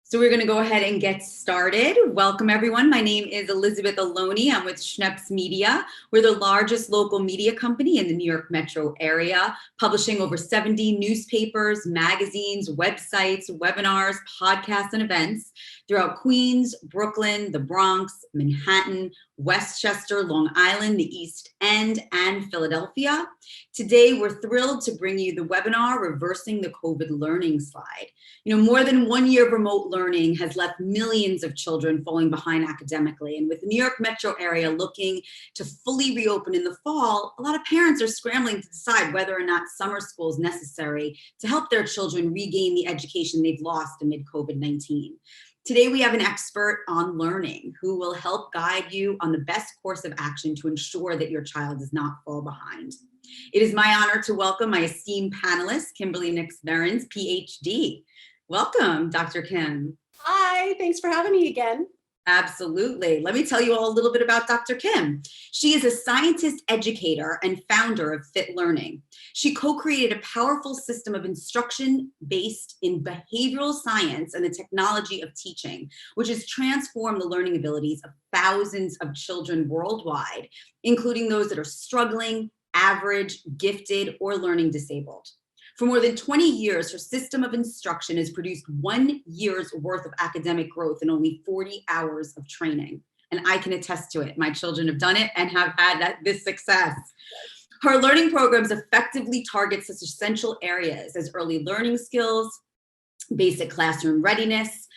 So we're going to go ahead and get started. Welcome, everyone. My name is Elizabeth Aloni. I'm with Schneps Media. We're the largest local media company in the New York metro area, publishing over 70 newspapers, magazines, websites, webinars, podcasts, and events throughout Queens, Brooklyn, the Bronx, Manhattan, Westchester, Long Island, the East End, and Philadelphia. Today, we're thrilled to bring you the webinar, Reversing the COVID Learning Slide. More than 1 year of remote learning has left millions of children falling behind academically. And with the New York metro area looking to fully reopen in the fall, a lot of parents are scrambling to decide whether or not summer school is necessary to help their children regain the education they've lost amid COVID-19. Today, we have an expert on learning who will help guide you on the best course of action to ensure that your child does not fall behind. It is my honor to welcome my esteemed panelist, Kimberly Berens, Ph.D. Welcome, Dr. Kim. Hi, thanks for having me again. Absolutely. Let me tell you all a little bit about Dr. Kim. She is a scientist, educator, and founder of Fit Learning. She co-created a powerful system of instruction based in behavioral science and the technology of teaching, which has transformed the learning abilities of thousands of children worldwide, including those that are struggling, average, gifted, or learning disabled. For more than 20 years, her system of instruction has produced 1 year's worth of academic growth in only 40 hours of training. And I can attest to it. My children have done it and have had this success. Her learning programs effectively target such essential areas as early learning skills, basic classroom readiness,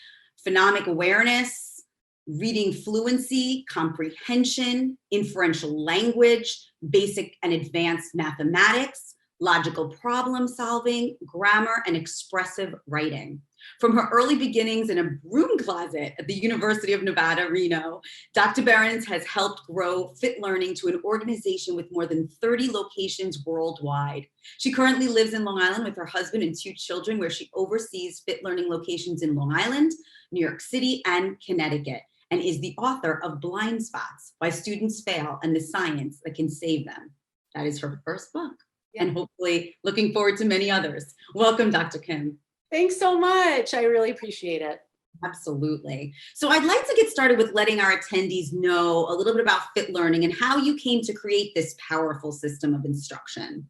phonemic awareness, reading fluency, comprehension, inferential language, basic and advanced mathematics, logical problem solving, grammar, and expressive writing. From her early beginnings in a broom closet at the University of Nevada, Reno, Dr. Berens has helped grow Fit Learning to an organization with more than 30 locations worldwide. She currently lives in Long Island with her husband and 2 children, where she oversees Fit Learning locations in Long Island, New York City, and Connecticut, and is the author of Blind Spots: Why Students Fail and the Science That Can Save Them. That is her first book. Yeah. And hopefully looking forward to many others. Welcome, Dr. Kim. Thanks so much. I really appreciate it. Absolutely. So I'd like to get started with letting our attendees know a little bit about Fit Learning and how you came to create this powerful system of instruction.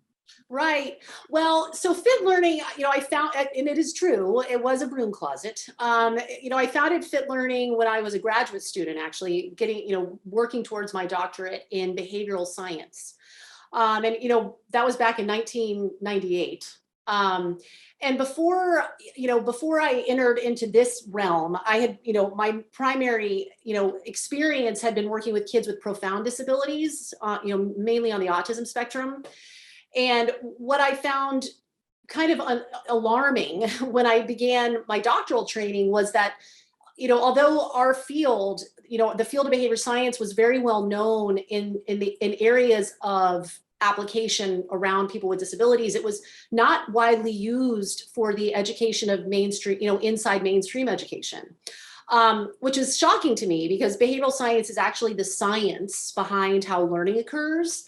Right. Well, so Fit Learning, I found, and it is true, it was a broom closet. I founded Fit Learning when I was a graduate student, actually working towards my doctorate in behavioral science. That was back in 1998. And before I entered into this realm, I had, my primary, experience had been working with kids with profound disabilities, mainly on the autism spectrum. And what I found kind of alarming when I began my doctoral training was that, although our field, the field of behavior science was very well known in areas of application around people with disabilities, it was not widely used for the education of mainstream, inside mainstream education, which is shocking to me because behavioral science is actually the science behind how learning occurs.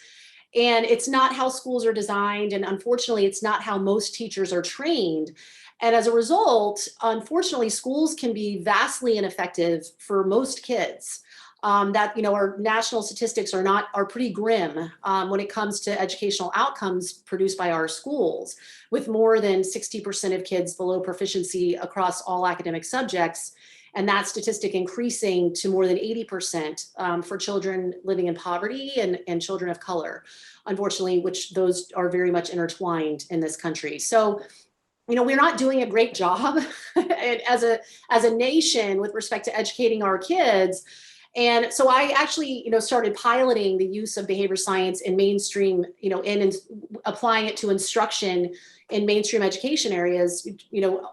And it's not how schools are designed. And unfortunately, it's not how most teachers are trained. And as a result, unfortunately, schools can be vastly ineffective for most kids. Our national statistics are pretty grim when it comes to educational outcomes produced by our schools, with more than 60% of kids below proficiency across all academic subjects, and that statistic increasing to more than 80% for children living in poverty and children of color, unfortunately, which those are very much intertwined in this country. So, we're not doing a great job as a nation with respect to educating our kids. And so I actually, started piloting the use of behavior science in mainstream, and applying it to instruction in mainstream education areas,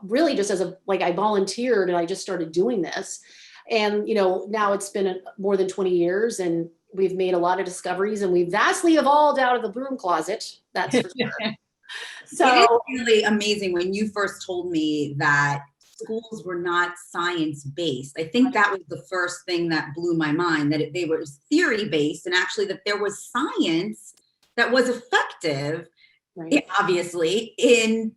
really just as I volunteered and I just started doing this. And, now it's been more than 20 years and we've made a lot of discoveries and we've vastly evolved out of the broom closet. That's for sure. So it is really amazing when you first told me that schools were not science-based. I think that was the first thing that blew my mind, that they were theory-based, and actually that there was science that was effective, obviously, in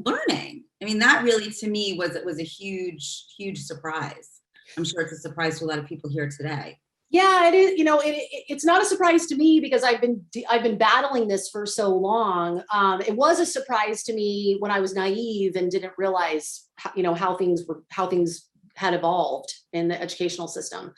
learning. I mean, that really to me was a huge, huge surprise. I'm sure it's a surprise to a lot of people here today. Yeah, it is. It's not a surprise to me because I've been battling this for so long. It was a surprise to me when I was naive and didn't realize how things had evolved in the educational system.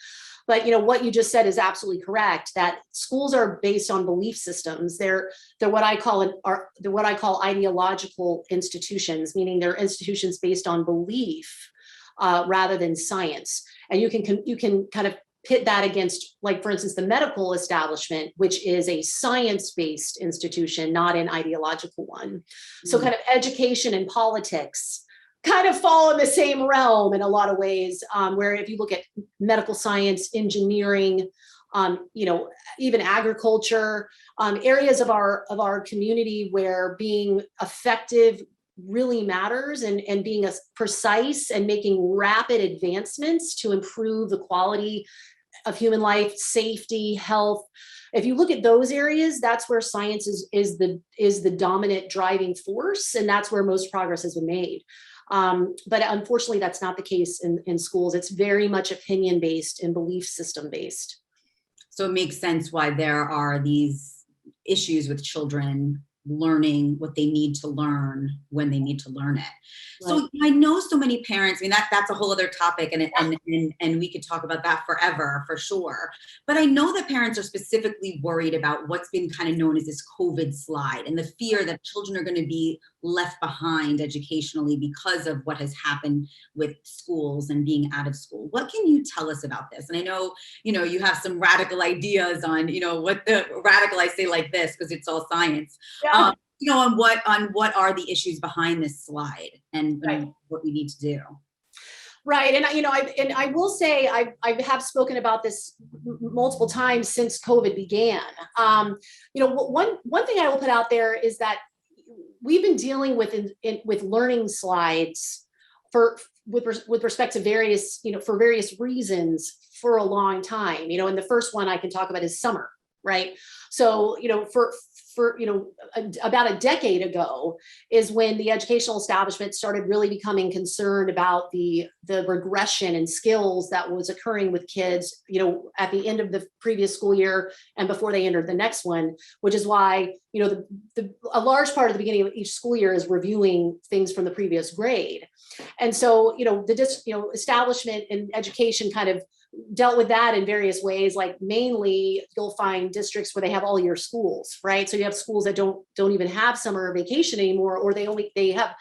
But what you just said is absolutely correct. That schools are based on belief systems. They're what I call ideological institutions, meaning they're institutions based on belief rather than science. And you can kind of pit that against, like, for instance, the medical establishment, which is a science-based institution, not an ideological one. So kind of education and politics kind of fall in the same realm in a lot of ways, where if you look at medical science, engineering, even agriculture, areas of our community where being effective really matters, and being precise and making rapid advancements to improve the quality of human life, safety, health. If you look at those areas, that's where science is the dominant driving force, and that's where most progress has been made. But unfortunately, that's not the case in schools. It's very much opinion-based and belief system-based. So it makes sense why there are these issues with children learning what they need to learn when they need to learn it. Right. So I know so many parents, I mean, that's a whole other topic, and we could talk about that forever for sure. But I know that parents are specifically worried about what's been kind of known as this COVID slide, and the fear that children are going to be left behind educationally because of what has happened with schools and being out of school. What can you tell us about this? And I know, you have some radical ideas on, what the radical, I say like this because it's all science. Yeah. On what are the issues behind this slide and what we need to do. Right, and I will say I have spoken about this multiple times since COVID began. One thing I will put out there is that we've been dealing with learning slides with respect to various for various reasons for a long time. And the first one I can talk about is summer, right? So for about a decade ago is when the educational establishment started really becoming concerned about the regression in skills that was occurring with kids, at the end of the previous school year and before they entered the next one, which is why, a large part of the beginning of each school year is reviewing things from the previous grade. And so, the establishment and education kind of dealt with that in various ways. Like mainly you'll find districts where they have all year schools, right? So you have schools that don't even have summer vacation anymore, or they have,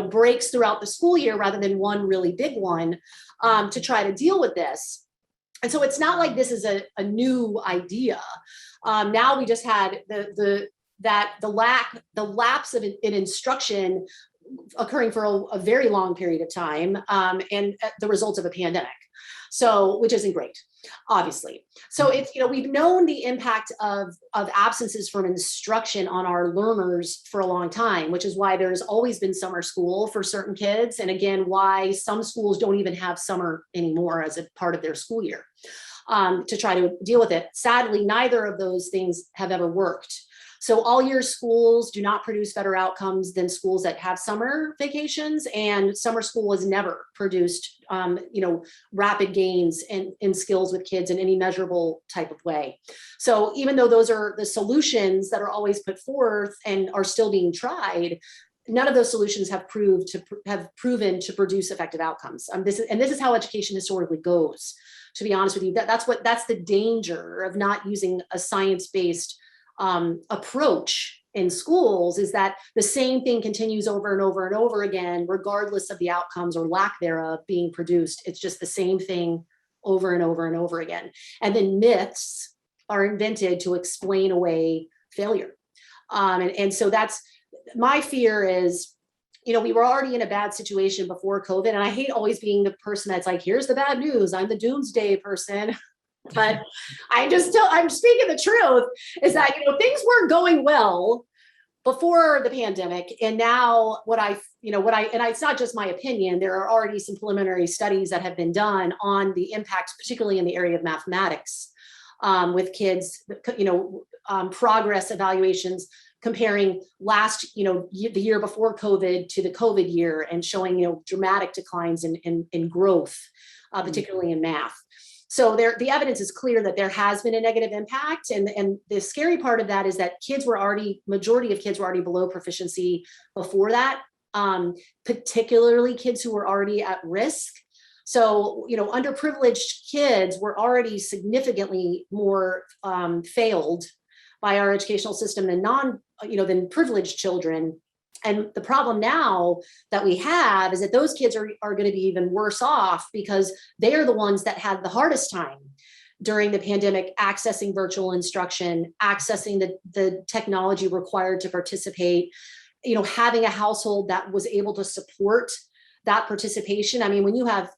breaks throughout the school year rather than one really big one, to try to deal with this. And so it's not like this is a new idea. Now we just had the lapse of in instruction occurring for a very long period of time, and the result of a pandemic. So, which isn't great, obviously. So it's, we've known the impact of absences from instruction on our learners for a long time, which is why there's always been summer school for certain kids. And again, why some schools don't even have summer anymore as a part of their school year, to try to deal with it. Sadly, neither of those things have ever worked. So all year schools do not produce better outcomes than schools that have summer vacations, and summer school has never produced, rapid gains in skills with kids in any measurable type of way. So even though those are the solutions that are always put forth and are still being tried, none of those solutions have proven to produce effective outcomes. This is how education historically goes. To be honest with you, that's the danger of not using a science-based approach in schools, is that the same thing continues over and over and over again, regardless of the outcomes or lack thereof being produced. It's just the same thing over and over and over again. And then myths are invented to explain away failure. And so that's my fear is, we were already in a bad situation before COVID, and I hate always being the person that's like, here's the bad news, I'm the doomsday person. But I'm speaking the truth, is that, things weren't going well before the pandemic. And now and it's not just my opinion, there are already some preliminary studies that have been done on the impacts, particularly in the area of mathematics, with kids, progress evaluations comparing last, the year before COVID to the COVID year, and showing, dramatic declines in growth, particularly in math. So the evidence is clear that there has been a negative impact. And the scary part of that is that majority of kids were already below proficiency before that, particularly kids who were already at risk. So, underprivileged kids were already significantly more failed by our educational system than privileged children. And the problem now that we have is that those kids are going to be even worse off, because they are the ones that had the hardest time during the pandemic accessing virtual instruction, accessing the technology required to participate, having a household that was able to support that participation. I mean, when you have,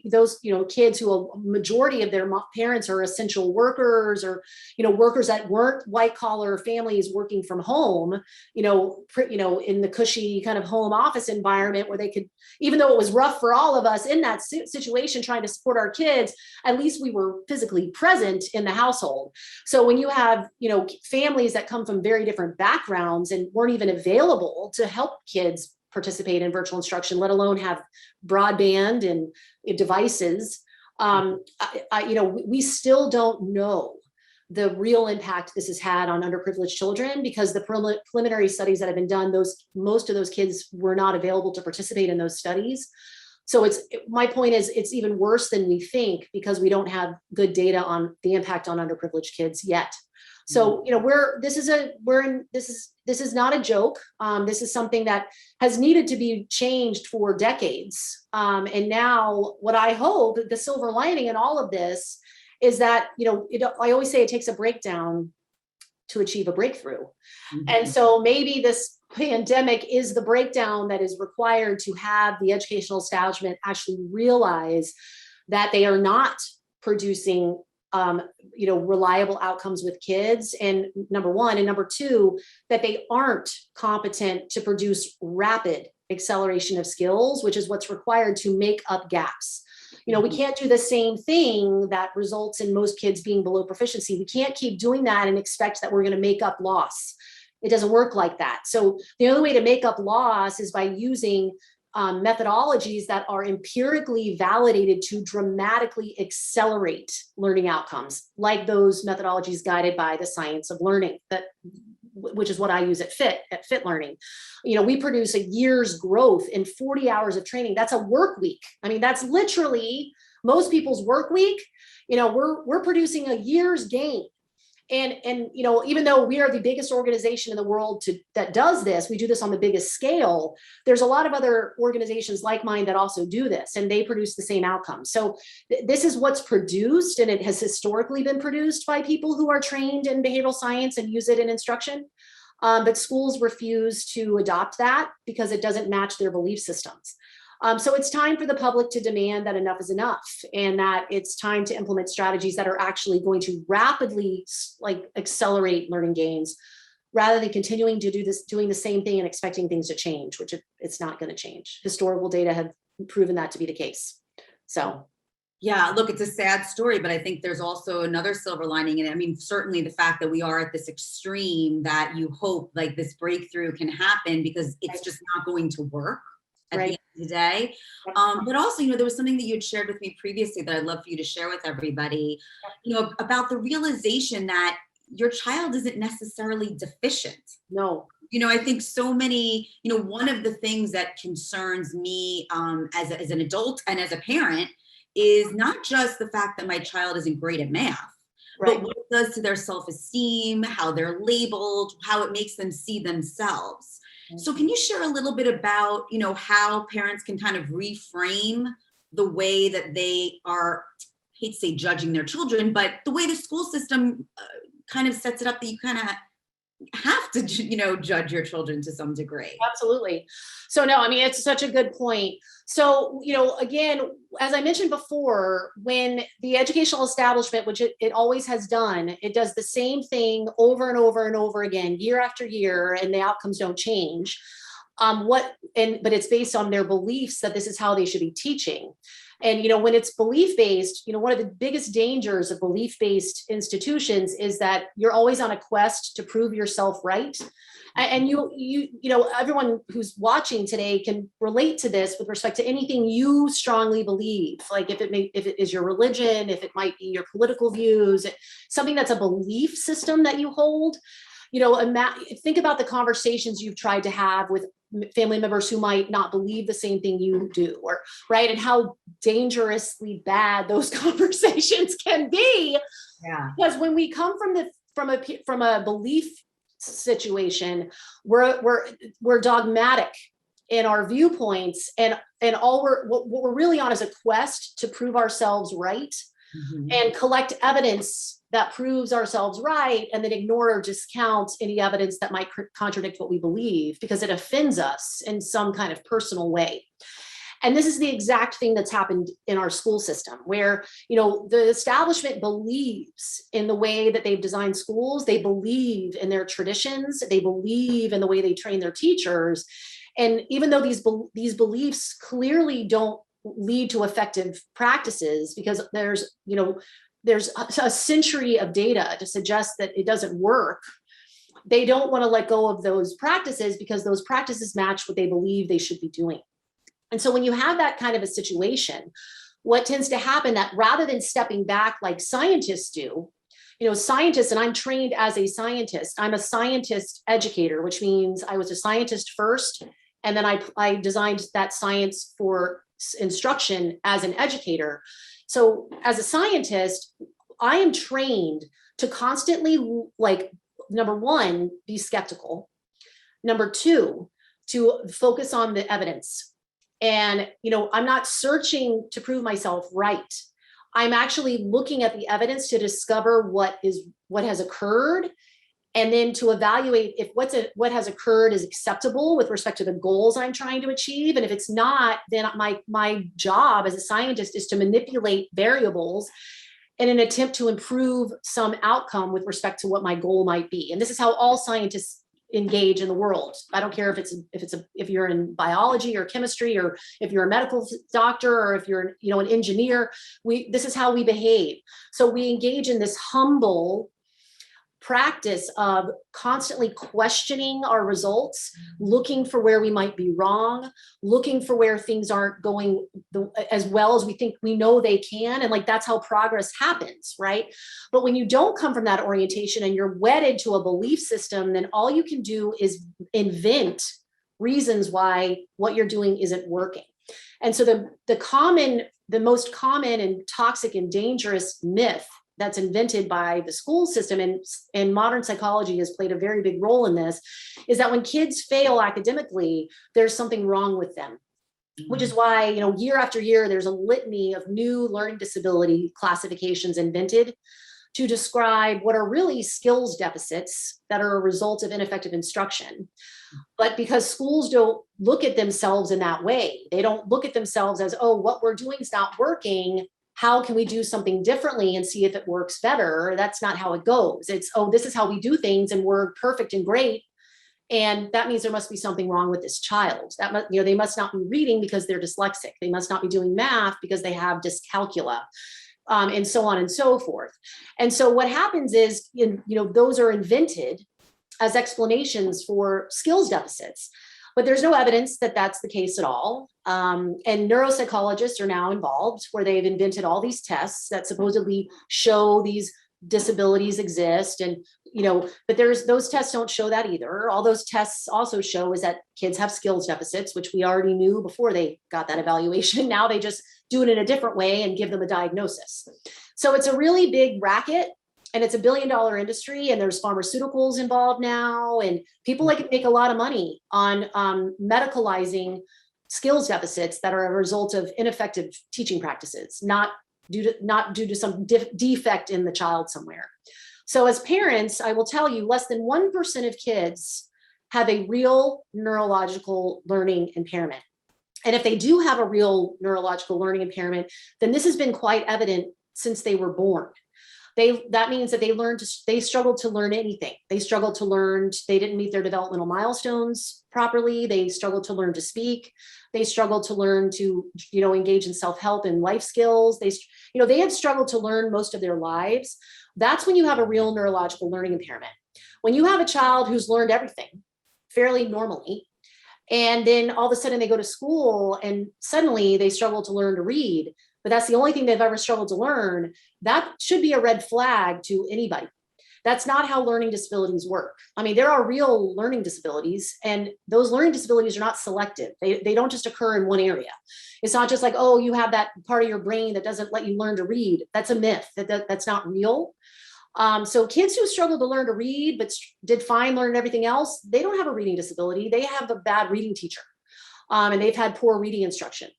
those, kids who a majority of their parents are essential workers, or, workers that weren't white collar families working from home, in the cushy kind of home office environment where they could, even though it was rough for all of us in that situation, trying to support our kids, at least we were physically present in the household. So when you have, families that come from very different backgrounds and weren't even available to help kids participate in virtual instruction, let alone have broadband and devices, we still don't know the real impact this has had on underprivileged children, because the preliminary studies that have been done, most of those kids were not available to participate in those studies. So my point is, it's even worse than we think, because we don't have good data on the impact on underprivileged kids yet. So, this is not a joke. This is something that has needed to be changed for decades. And now what I hope, the silver lining in all of this, is that, I always say it takes a breakdown to achieve a breakthrough. Mm-hmm. And so maybe this pandemic is the breakdown that is required to have the educational establishment actually realize that they are not producing reliable outcomes with kids, and number one, and number two, that they aren't competent to produce rapid acceleration of skills, which is what's required to make up gaps. We can't do the same thing that results in most kids being below proficiency. We can't keep doing that and expect that we're going to make up loss. It doesn't work like that. So the only way to make up loss is by using methodologies that are empirically validated to dramatically accelerate learning outcomes, like those methodologies guided by the science of learning, which is what I use at Fit Learning. We produce a year's growth in 40 hours of training. That's a work week. I mean, that's literally most people's work week. We're producing a year's gain. And even though we are the biggest organization in the world that does this, we do this on the biggest scale. There's a lot of other organizations like mine that also do this, and they produce the same outcomes. So this is what's produced, and it has historically been produced by people who are trained in behavioral science and use it in instruction. But schools refuse to adopt that because it doesn't match their belief systems. So it's time for the public to demand that enough is enough, and that it's time to implement strategies that are actually going to rapidly accelerate learning gains, rather than continuing to doing the same thing and expecting things to change, which it's not going to change. Historical data have proven that to be the case. So. Yeah, look, it's a sad story, but I think there's also another silver lining in it. I mean, certainly the fact that we are at this extreme, that you hope this breakthrough can happen, because it's just not going to work at the end of the day. But also, there was something that you had shared with me previously that I'd love for you to share with everybody, about the realization that your child isn't necessarily deficient. No. I think so many, one of the things that concerns me as an adult and as a parent is not just the fact that my child isn't great at math, but what it does to their self-esteem, how they're labeled, how it makes them see themselves. So can you share a little bit about, how parents can kind of reframe the way that they are, I hate to say judging their children, but the way the school system kind of sets it up that you kind of have to, judge your children to some degree. Absolutely. So no, I mean, it's such a good point. So, again, as I mentioned before, when the educational establishment, which it always has done, it does the same thing over and over and over again, year after year, and the outcomes don't change. But it's based on their beliefs that this is how they should be teaching. And, when it's belief-based, one of the biggest dangers of belief-based institutions is that you're always on a quest to prove yourself right. And everyone who's watching today can relate to this with respect to anything you strongly believe. Like if it is your religion, if it might be your political views, something that's a belief system that you hold. Think about the conversations you've tried to have with family members who might not believe the same thing you do, or right, and how dangerously bad those conversations can be. Yeah. Because when we come from a belief situation, we're dogmatic in our viewpoints, and what we're really on is a quest to prove ourselves right, and collect evidence that proves ourselves right, and then ignore or discount any evidence that might contradict what we believe because it offends us in some kind of personal way. And this is the exact thing that's happened in our school system, where, the establishment believes in the way that they've designed schools. They believe in their traditions. They believe in the way they train their teachers. And even though these beliefs clearly don't lead to effective practices, because there's a century of data to suggest that it doesn't work, they don't want to let go of those practices because those practices match what they believe they should be doing. And so when you have that kind of a situation, what tends to happen, that rather than stepping back like scientists do, scientists, and I'm trained as a scientist, I'm a scientist educator, which means I was a scientist first, and then I designed that science for instruction as an educator. So as a scientist, I am trained to constantly, number one, be skeptical. Number two, to focus on the evidence. And, I'm not searching to prove myself right. I'm actually looking at the evidence to discover what has occurred, and then to evaluate if what has occurred is acceptable with respect to the goals I'm trying to achieve. And if it's not, then my job as a scientist is to manipulate variables in an attempt to improve some outcome with respect to what my goal might be. And this is how all scientists engage in the world. I don't care if you're in biology or chemistry, or if you're a medical doctor, or if you're an engineer. This is how we behave. So we engage in this humble practice of constantly questioning our results, looking for where we might be wrong, looking for where things aren't going as well as we know they can. And that's how progress happens, right? But when you don't come from that orientation and you're wedded to a belief system, then all you can do is invent reasons why what you're doing isn't working. And so the most common and toxic and dangerous myth that's invented by the school system, and modern psychology has played a very big role in this, is that when kids fail academically, there's something wrong with them. Which is why, year after year, there's a litany of new learning disability classifications invented to describe what are really skills deficits that are a result of ineffective instruction. But because schools don't look at themselves in that way, they don't look at themselves as, oh, what we're doing is not working. How can we do something differently and see if it works better? That's not how it goes. It's, oh, this is how we do things and we're perfect and great. And that means there must be something wrong with this child. They must not be reading because they're dyslexic. They must not be doing math because they have dyscalculia, and so on and so forth. And so what happens is, those are invented as explanations for skills deficits. But there's no evidence that that's the case at all. And neuropsychologists are now involved, where they've invented all these tests that supposedly show these disabilities exist. And, but those tests don't show that either. All those tests also show is that kids have skills deficits, which we already knew before they got that evaluation. Now they just do it in a different way and give them a diagnosis. So it's a really big racket. And it's $1 billion industry, and there's pharmaceuticals involved now, and people make a lot of money on medicalizing skills deficits that are a result of ineffective teaching practices, not due to some defect in the child somewhere. So as parents, I will tell you, less than 1% of kids have a real neurological learning impairment. And if they do have a real neurological learning impairment, then this has been quite evident since they were born. That means that they struggled to learn anything. They struggled to learn, they didn't meet their developmental milestones properly. They struggled to learn to speak. They struggled to learn to, engage in self-help and life skills. They had struggled to learn most of their lives. That's when you have a real neurological learning impairment. When you have a child who's learned everything fairly normally, and then all of a sudden they go to school and suddenly they struggle to learn to read, but that's the only thing they've ever struggled to learn, that should be a red flag to anybody. That's not how learning disabilities work. I mean, there are real learning disabilities, and those learning disabilities are not selective. They don't just occur in one area. It's not just like, oh, you have that part of your brain that doesn't let you learn to read. That's a myth. That's not real. So kids who struggle to learn to read, but did fine learning everything else, they don't have a reading disability. They have a bad reading teacher, and they've had poor reading instruction.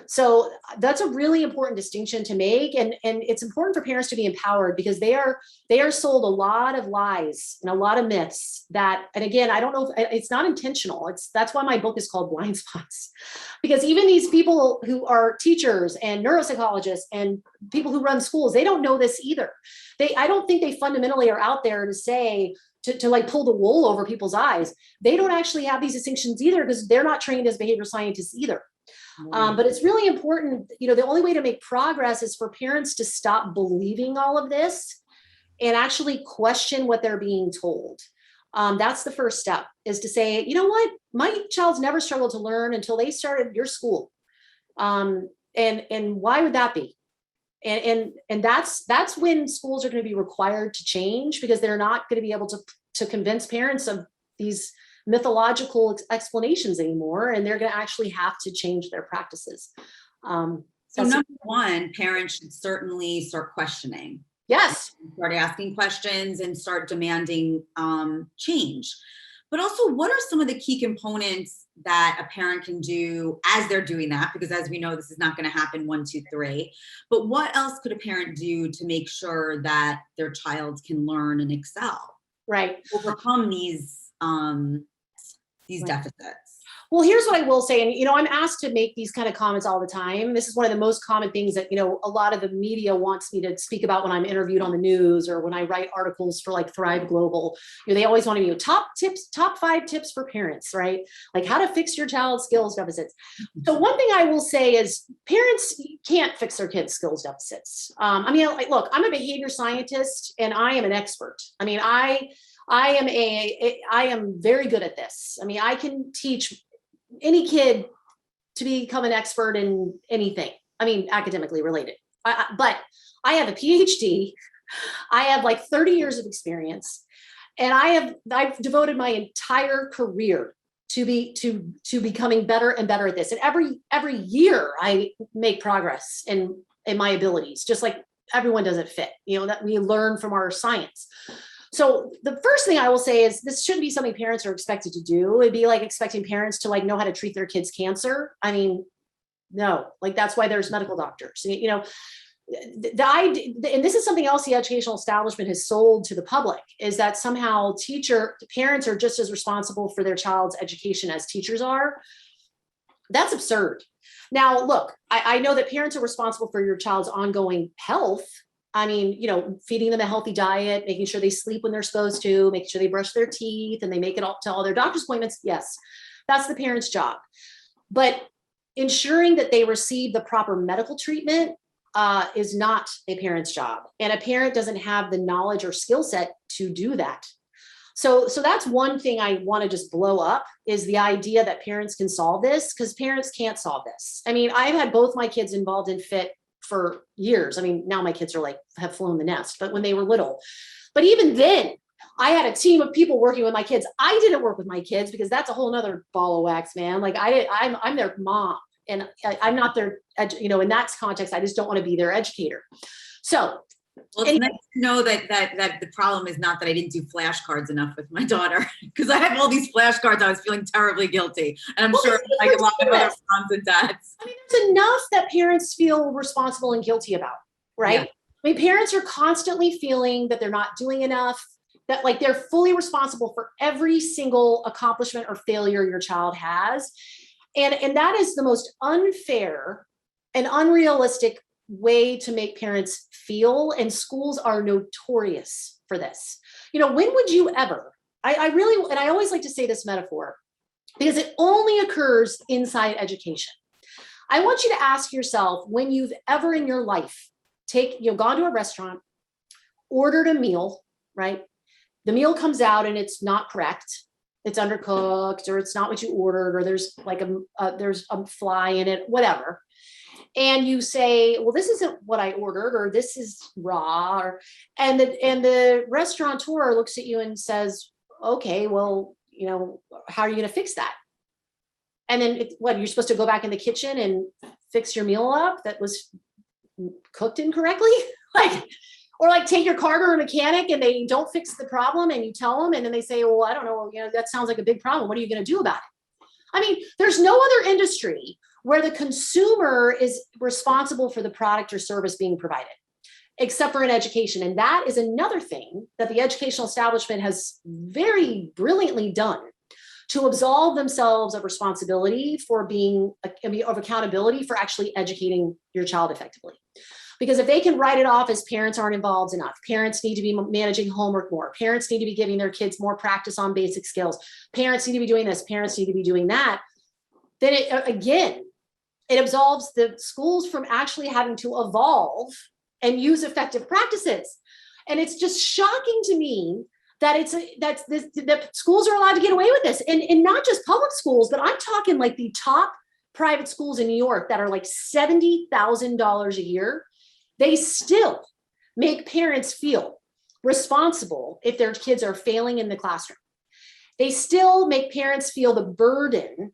So that's a really important distinction to make. And it's important for parents to be empowered, because they are sold a lot of lies and a lot of myths that, and again, I don't know if it's not intentional. That's why my book is called Blind Spots, because even these people who are teachers and neuropsychologists and people who run schools, they don't know this either. I don't think they fundamentally are out there to say, to like pull the wool over people's eyes. They don't actually have these distinctions either, because they're not trained as behavioral scientists either. But it's really important, the only way to make progress is for parents to stop believing all of this and actually question what they're being told. That's the first step, is to say, you know what, my child's never struggled to learn until they started your school. And why would that be? And that's when schools are going to be required to change, because they're not going to be able to convince parents of these mythological explanations anymore, and they're going to actually have to change their practices. So number one, parents should certainly start questioning. Yes. Start asking questions and start demanding change. But also, what are some of the key components that a parent can do as they're doing that? Because as we know, this is not going to happen 1, 2, 3. But what else could a parent do to make sure that their child can learn and excel? Right. Overcome these deficits. Well, here's what I will say. And, I'm asked to make these kind of comments all the time. This is one of the most common things that, a lot of the media wants me to speak about when I'm interviewed on the news or when I write articles for like Thrive Global. They always want to be top 5 tips for parents, right? Like how to fix your child's skills deficits. So one thing I will say is parents can't fix their kids' skills deficits. Look, I'm a behavior scientist and I am an expert. I am very good at this. I can teach any kid to become an expert in anything. Academically related. But I have a Ph.D. I have like 30 years of experience, and I've devoted my entire career to becoming better and better at this. And every year I make progress in my abilities, just like everyone doesn't fit. That we learn from our science. So the first thing I will say is this shouldn't be something parents are expected to do. It'd be like expecting parents to know how to treat their kids' cancer. No, that's why there's medical doctors. And this is something else the educational establishment has sold to the public, is that somehow parents are just as responsible for their child's education as teachers are. That's absurd. Now, look, I know that parents are responsible for your child's ongoing health. Feeding them a healthy diet, making sure they sleep when they're supposed to, making sure they brush their teeth and they make it all to all their doctor's appointments. Yes, that's the parent's job. But ensuring that they receive the proper medical treatment is not a parent's job. And a parent doesn't have the knowledge or skill set to do that. So that's one thing I want to just blow up, is the idea that parents can solve this, because parents can't solve this. I've had both my kids involved in FIT for years. Now my kids are have flown the nest, but when they were little. But even then, I had a team of people working with my kids. I didn't work with my kids because that's a whole nother ball of wax, man. I'm their mom, and I'm not their, in that context, I just don't want to be their educator. So well, it's nice to know that the problem is not that I didn't do flashcards enough with my daughter, because I have all these flashcards. I was feeling terribly guilty, and I'm sure like a lot of other moms and dads. There's enough that parents feel responsible and guilty about, right? Yeah. Parents are constantly feeling that they're not doing enough, that they're fully responsible for every single accomplishment or failure your child has, and that is the most unfair and unrealistic way to make parents feel, and schools are notorious for this. When would you ever, I really, and I always like to say this metaphor because it only occurs inside education. I want you to ask yourself when you've ever in your life gone to a restaurant, ordered a meal, right? The meal comes out and it's not correct. It's undercooked, or it's not what you ordered, or there's like there's a fly in it, whatever. And you say, well, this isn't what I ordered, or this is raw, and the restaurateur looks at you and says, okay, well, how are you going to fix that? And then you're supposed to go back in the kitchen and fix your meal up that was cooked incorrectly? Or take your car to a mechanic and they don't fix the problem, and you tell them, and then they say, well, I don't know, that sounds like a big problem. What are you going to do about it? There's no other industry where the consumer is responsible for the product or service being provided, except for in education. And that is another thing that the educational establishment has very brilliantly done to absolve themselves of responsibility for of accountability for actually educating your child effectively. Because if they can write it off as parents aren't involved enough, parents need to be managing homework more, parents need to be giving their kids more practice on basic skills, parents need to be doing this, parents need to be doing that, then it absolves the schools from actually having to evolve and use effective practices. And it's just shocking to me that that schools are allowed to get away with this, and not just public schools, but I'm talking like the top private schools in New York that are like $70,000 a year. They still make parents feel responsible if their kids are failing in the classroom. They still make parents feel the burden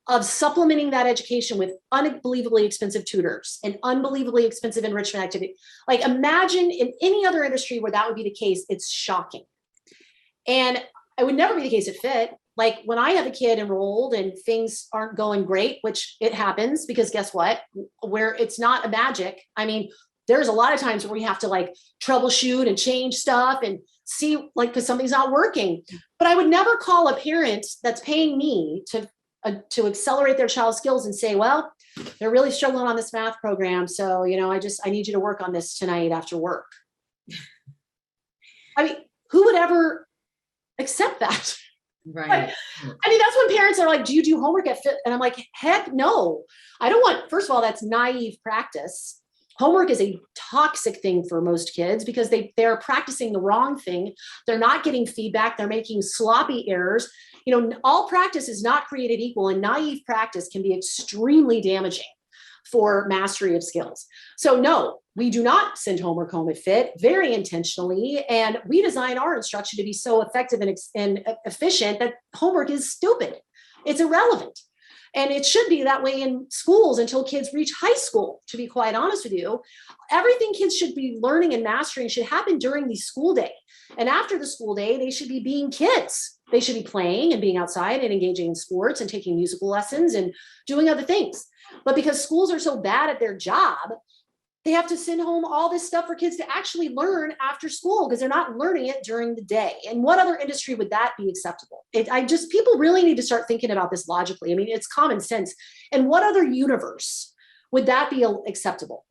of supplementing that education with unbelievably expensive tutors and unbelievably expensive enrichment activity. Imagine in any other industry where that would be the case. It's shocking. And it would never be the case at Fit. When I have a kid enrolled and things aren't going great, which it happens, because guess what? Where it's not a magic. There's a lot of times where we have to troubleshoot and change stuff and see because something's not working. But I would never call a parent that's paying me to accelerate their child's skills and say, well, they're really struggling on this math program, so I need you to work on this tonight after work. Who would ever accept that? Right. That's when parents are like, do you do homework at Fit? And I'm like, heck no. I don't want, first of all, that's naive practice. Homework is a toxic thing for most kids because they're practicing the wrong thing. They're not getting feedback. They're making sloppy errors. All practice is not created equal, and naive practice can be extremely damaging for mastery of skills. So no, we do not send homework home at Fit, very intentionally. And we design our instruction to be so effective and efficient that homework is stupid. It's irrelevant. And it should be that way in schools until kids reach high school, to be quite honest with you. Everything kids should be learning and mastering should happen during the school day. And after the school day, they should be being kids. They should be playing and being outside and engaging in sports and taking musical lessons and doing other things. But because schools are so bad at their job, they have to send home all this stuff for kids to actually learn after school because they're not learning it during the day. And what other industry would that be acceptable? People really need to start thinking about this logically. It's common sense. And what other universe would that be acceptable?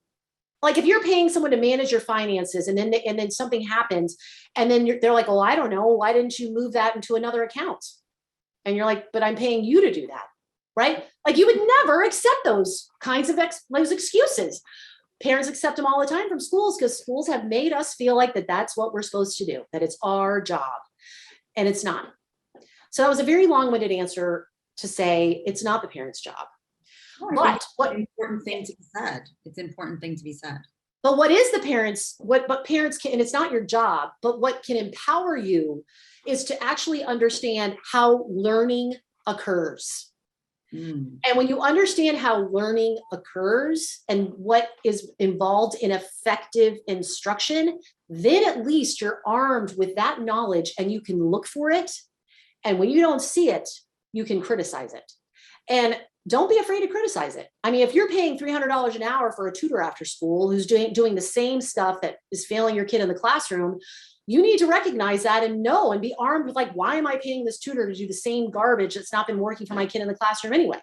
If you're paying someone to manage your finances and then something happens and then they're like, well, I don't know, why didn't you move that into another account? And you're like, but I'm paying you to do that, right? You would never accept those kinds of those excuses. Parents accept them all the time from schools because schools have made us feel like that's what we're supposed to do, that it's our job, and it's not. So that was a very long-winded answer to say it's not the parent's job. But what important thing to be said? It's an important thing to be said. But what is the parents? What parents can, and it's not your job, but what can empower you is to actually understand how learning occurs. And when you understand how learning occurs and what is involved in effective instruction, then at least you're armed with that knowledge and you can look for it. And when you don't see it, you can criticize it. And don't be afraid to criticize it. If you're paying $300 an hour for a tutor after school who's doing the same stuff that is failing your kid in the classroom, you need to recognize that and know and be armed with why am I paying this tutor to do the same garbage that's not been working for my kid in the classroom anyway?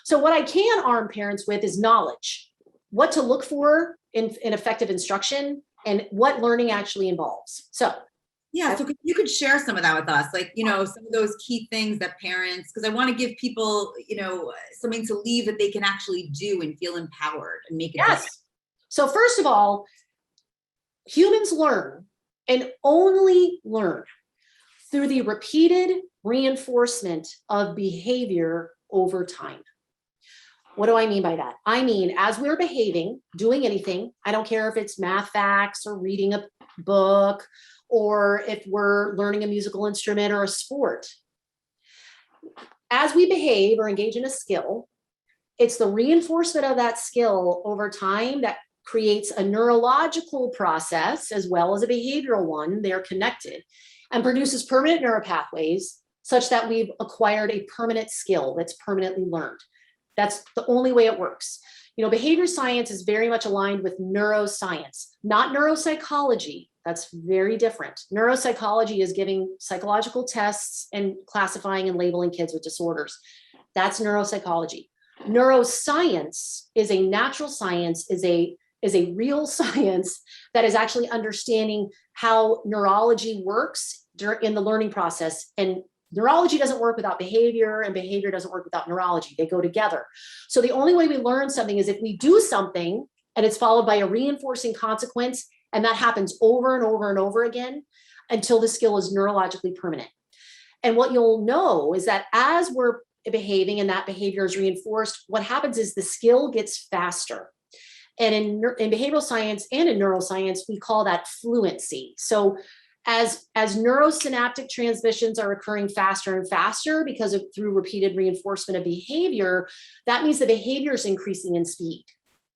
So what I can arm parents with is knowledge, what to look for in effective instruction and what learning actually involves. So yeah, so you could share some of that with us, like, some of those key things that parents, because I want to give people, something to leave that they can actually do and feel empowered and make a difference. Yes. So first of all, humans learn and only learn through the repeated reinforcement of behavior over time. What do I mean by that? I mean, as we're behaving, doing anything, I don't care if it's math facts or reading a book, or if we're learning a musical instrument or a sport. As we behave or engage in a skill, it's the reinforcement of that skill over time that creates a neurological process as well as a behavioral one. They're connected and produces permanent neuropathways such that we've acquired a permanent skill that's permanently learned. That's the only way it works. Behavior science is very much aligned with neuroscience, not neuropsychology. That's very different. Neuropsychology is giving psychological tests and classifying and labeling kids with disorders. That's neuropsychology. Neuroscience is a natural science, is a real science that is actually understanding how neurology works in the learning process. And neurology doesn't work without behavior, and behavior doesn't work without neurology. They go together. So the only way we learn something is if we do something and it's followed by a reinforcing consequence, and that happens over and over and over again until the skill is neurologically permanent. And what you'll know is that as we're behaving and that behavior is reinforced, what happens is the skill gets faster. And in behavioral science and in neuroscience, we call that fluency. So as neurosynaptic transmissions are occurring faster and faster because of through repeated reinforcement of behavior, that means the behavior is increasing in speed.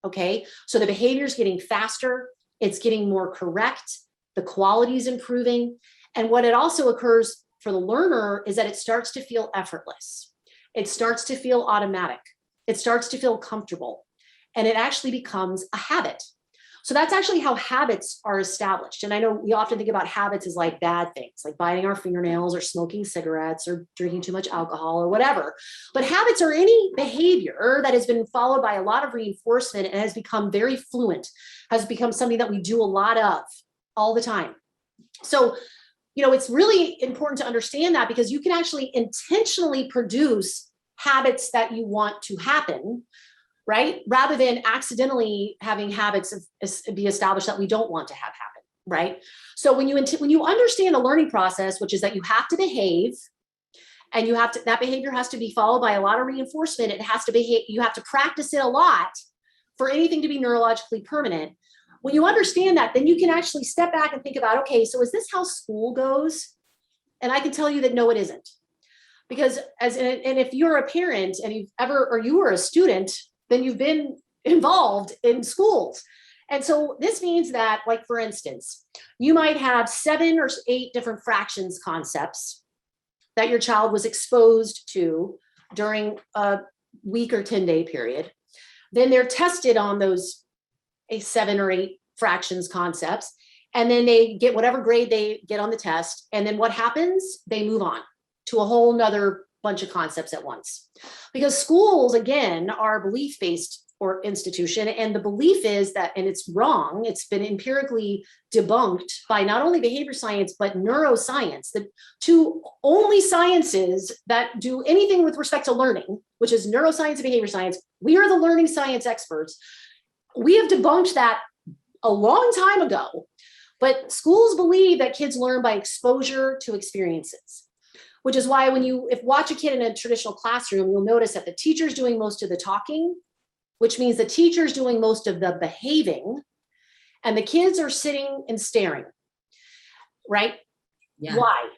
Okay, so the behavior is getting faster, it's getting more correct, the quality is improving. And what it also occurs for the learner is that it starts to feel effortless. It starts to feel automatic. It starts to feel comfortable. And it actually becomes a habit. So that's actually how habits are established. And I know we often think about habits as like bad things, like biting our fingernails or smoking cigarettes or drinking too much alcohol or whatever. But habits are any behavior that has been followed by a lot of reinforcement and has become very fluent, has become something that we do a lot of all the time. So, it's really important to understand that because you can actually intentionally produce habits that you want to happen, right? Rather than accidentally having habits be established that we don't want to have happen, right? So when you understand the learning process, which is that you have to behave, and that behavior has to be followed by a lot of reinforcement. It has to behave. You have to practice it a lot for anything to be neurologically permanent. When you understand that, then you can actually step back and think about, okay, so is this how school goes? And I can tell you that no, it isn't. Because and if you're a parent and you were a student, then you've been involved in schools. And so this means that, like, for instance, you might have 7 or 8 different fractions concepts that your child was exposed to during a week or 10-day period. Then they're tested on those 7 or 8 fractions concepts, and then they get whatever grade they get on the test. And then what happens? They move on to a whole nother bunch of concepts at once. Because schools, again, are a belief-based or institution, and the belief is that, and it's wrong, it's been empirically debunked by not only behavior science, but neuroscience, the two only sciences that do anything with respect to learning, which is neuroscience and behavior science. We are the learning science experts. We have debunked that a long time ago, but schools believe that kids learn by exposure to experiences, which is why when you watch a kid in a traditional classroom, you'll notice that the teacher's doing most of the talking, which means the teacher's doing most of the behaving, and the kids are sitting and staring, right? Yeah. Why?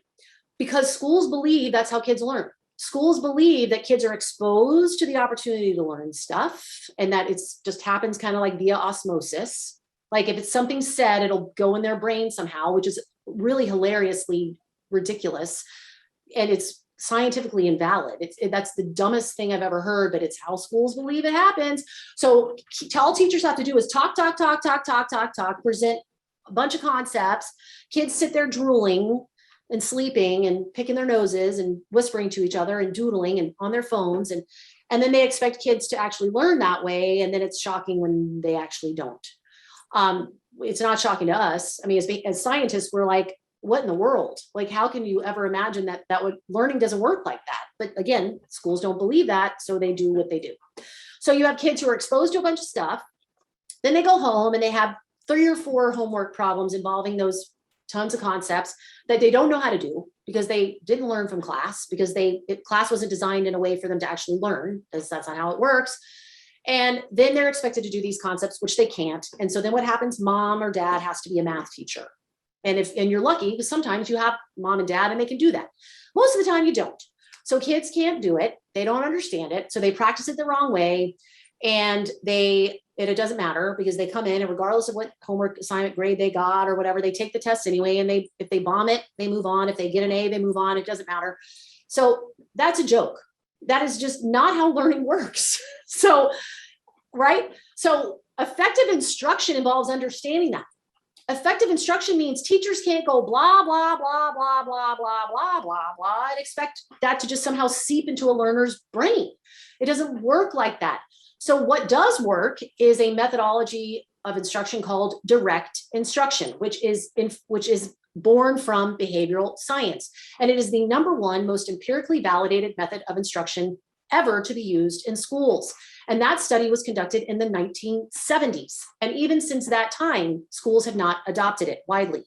Because schools believe that's how kids learn. Schools believe that kids are exposed to the opportunity to learn stuff, and that it's just happens kind of like via osmosis. Like if it's something said, it'll go in their brain somehow, which is really hilariously ridiculous. And it's scientifically invalid. That's the dumbest thing I've ever heard, but it's how schools believe it happens. So all teachers have to do is talk, present a bunch of concepts. Kids sit there drooling and sleeping and picking their noses and whispering to each other and doodling and on their phones. And then they expect kids to actually learn that way. And then it's shocking when they actually don't. It's not shocking to us. I mean, as scientists, we're like, what in the world? Like, how can you ever imagine that learning doesn't work like that? But again, schools don't believe that, so they do what they do. So you have kids who are exposed to a bunch of stuff, then they go home and they have 3 or 4 homework problems involving those tons of concepts that they don't know how to do because they didn't learn from class, because class wasn't designed in a way for them to actually learn, because that's not how it works. And then they're expected to do these concepts, which they can't. And so then what happens? Mom or dad has to be a math teacher. And you're lucky, because sometimes you have mom and dad and they can do that. Most of the time you don't. So kids can't do it. They don't understand it. So they practice it the wrong way. And it doesn't matter, because they come in and regardless of what homework assignment grade they got or whatever, they take the test anyway. And if they bomb it, they move on. If they get an A, they move on. It doesn't matter. So that's a joke. That is just not how learning works. So, right? So effective instruction involves understanding that. Effective instruction means teachers can't go blah, blah, blah, blah, blah, blah, blah, blah, blah, and expect that to just somehow seep into a learner's brain. It doesn't work like that. So what does work is a methodology of instruction called direct instruction, which is born from behavioral science. And it is the #1 most empirically validated method of instruction ever to be used in schools. And that study was conducted in the 1970s. And even since that time, schools have not adopted it widely.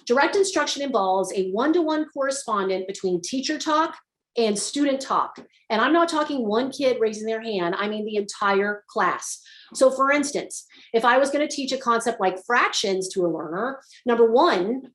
Direct instruction involves a 1-to-1 correspondent between teacher talk and student talk. And I'm not talking one kid raising their hand, I mean the entire class. So for instance, if I was going to teach a concept like fractions to a learner, #1,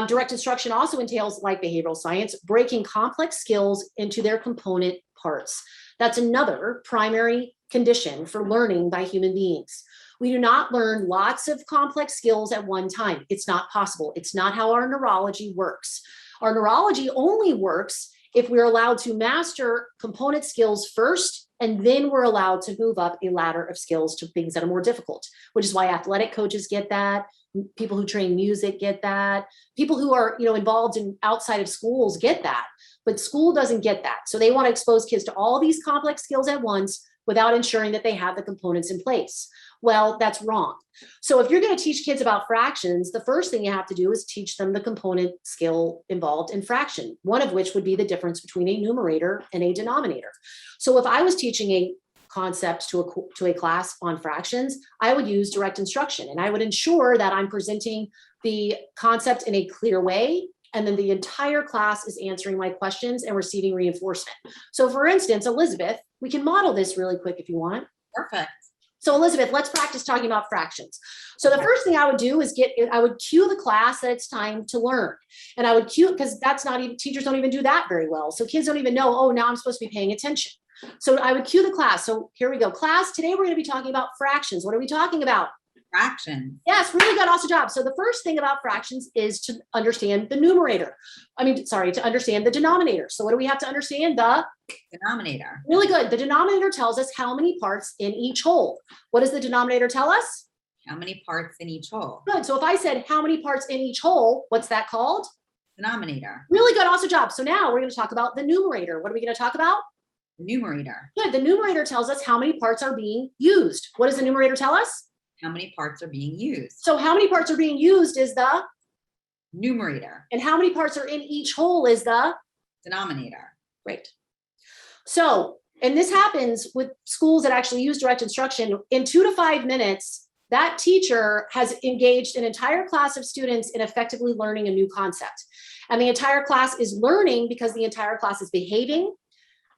direct instruction also entails, like behavioral science, breaking complex skills into their component parts. That's another primary condition for learning by human beings. We do not learn lots of complex skills at one time. It's not possible. It's not how our neurology works. Our neurology only works if we're allowed to master component skills first, and then we're allowed to move up a ladder of skills to things that are more difficult, which is why athletic coaches get that. People who train music get that. People who are, involved in outside of schools get that, but school doesn't get that. So they want to expose kids to all these complex skills at once without ensuring that they have the components in place. Well, that's wrong. So if you're going to teach kids about fractions, the first thing you have to do is teach them the component skill involved in fraction, one of which would be the difference between a numerator and a denominator. So if I was teaching a concept to a class on fractions, I would use direct instruction, and I would ensure that I'm presenting the concept in a clear way, and then the entire class is answering my questions and receiving reinforcement. So for instance, Elizabeth, we can model this really quick if you want. Perfect. So Elizabeth, let's practice talking about fractions. So the first thing I would do is I would cue the class that it's time to learn. And I would cue, because teachers don't even do that very well. So kids don't even know, oh, now I'm supposed to be paying attention. So I would cue the class. So here we go. Class, today we're going to be talking about fractions. What are we talking about? Fractions. Yes, really good. Awesome job. So the first thing about fractions is to understand the numerator. To understand the denominator. So what do we have to understand? The denominator. Really good. The denominator tells us how many parts in each whole. What does the denominator tell us? How many parts in each whole. Good. So if I said how many parts in each whole, what's that called? Denominator. Really good. Awesome job. So now we're going to talk about the numerator. What are we going to talk about? Numerator. Good. The numerator tells us how many parts are being used. What does the numerator tell us? How many parts are being used. So how many parts are being used is the numerator. And how many parts are in each whole is the denominator. Great. So, and this happens with schools that actually use direct instruction. In 2 to 5 minutes, that teacher has engaged an entire class of students in effectively learning a new concept. And the entire class is learning because the entire class is behaving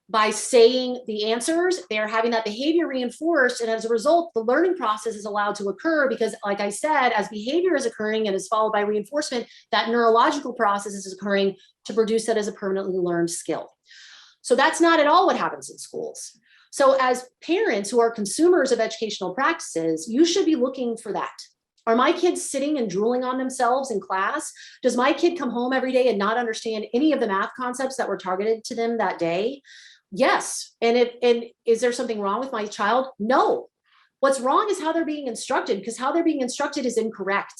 by saying the answers. They're having that behavior reinforced. And as a result, the learning process is allowed to occur because, like I said, as behavior is occurring and is followed by reinforcement, that neurological process is occurring to produce that as a permanently learned skill. So that's not at all what happens in schools. So as parents who are consumers of educational practices, you should be looking for that. Are my kids sitting and drooling on themselves in class? Does my kid come home every day and not understand any of the math concepts that were targeted to them that day? Yes. And is there something wrong with my child? No. What's wrong is how they're being instructed, because how they're being instructed is incorrect.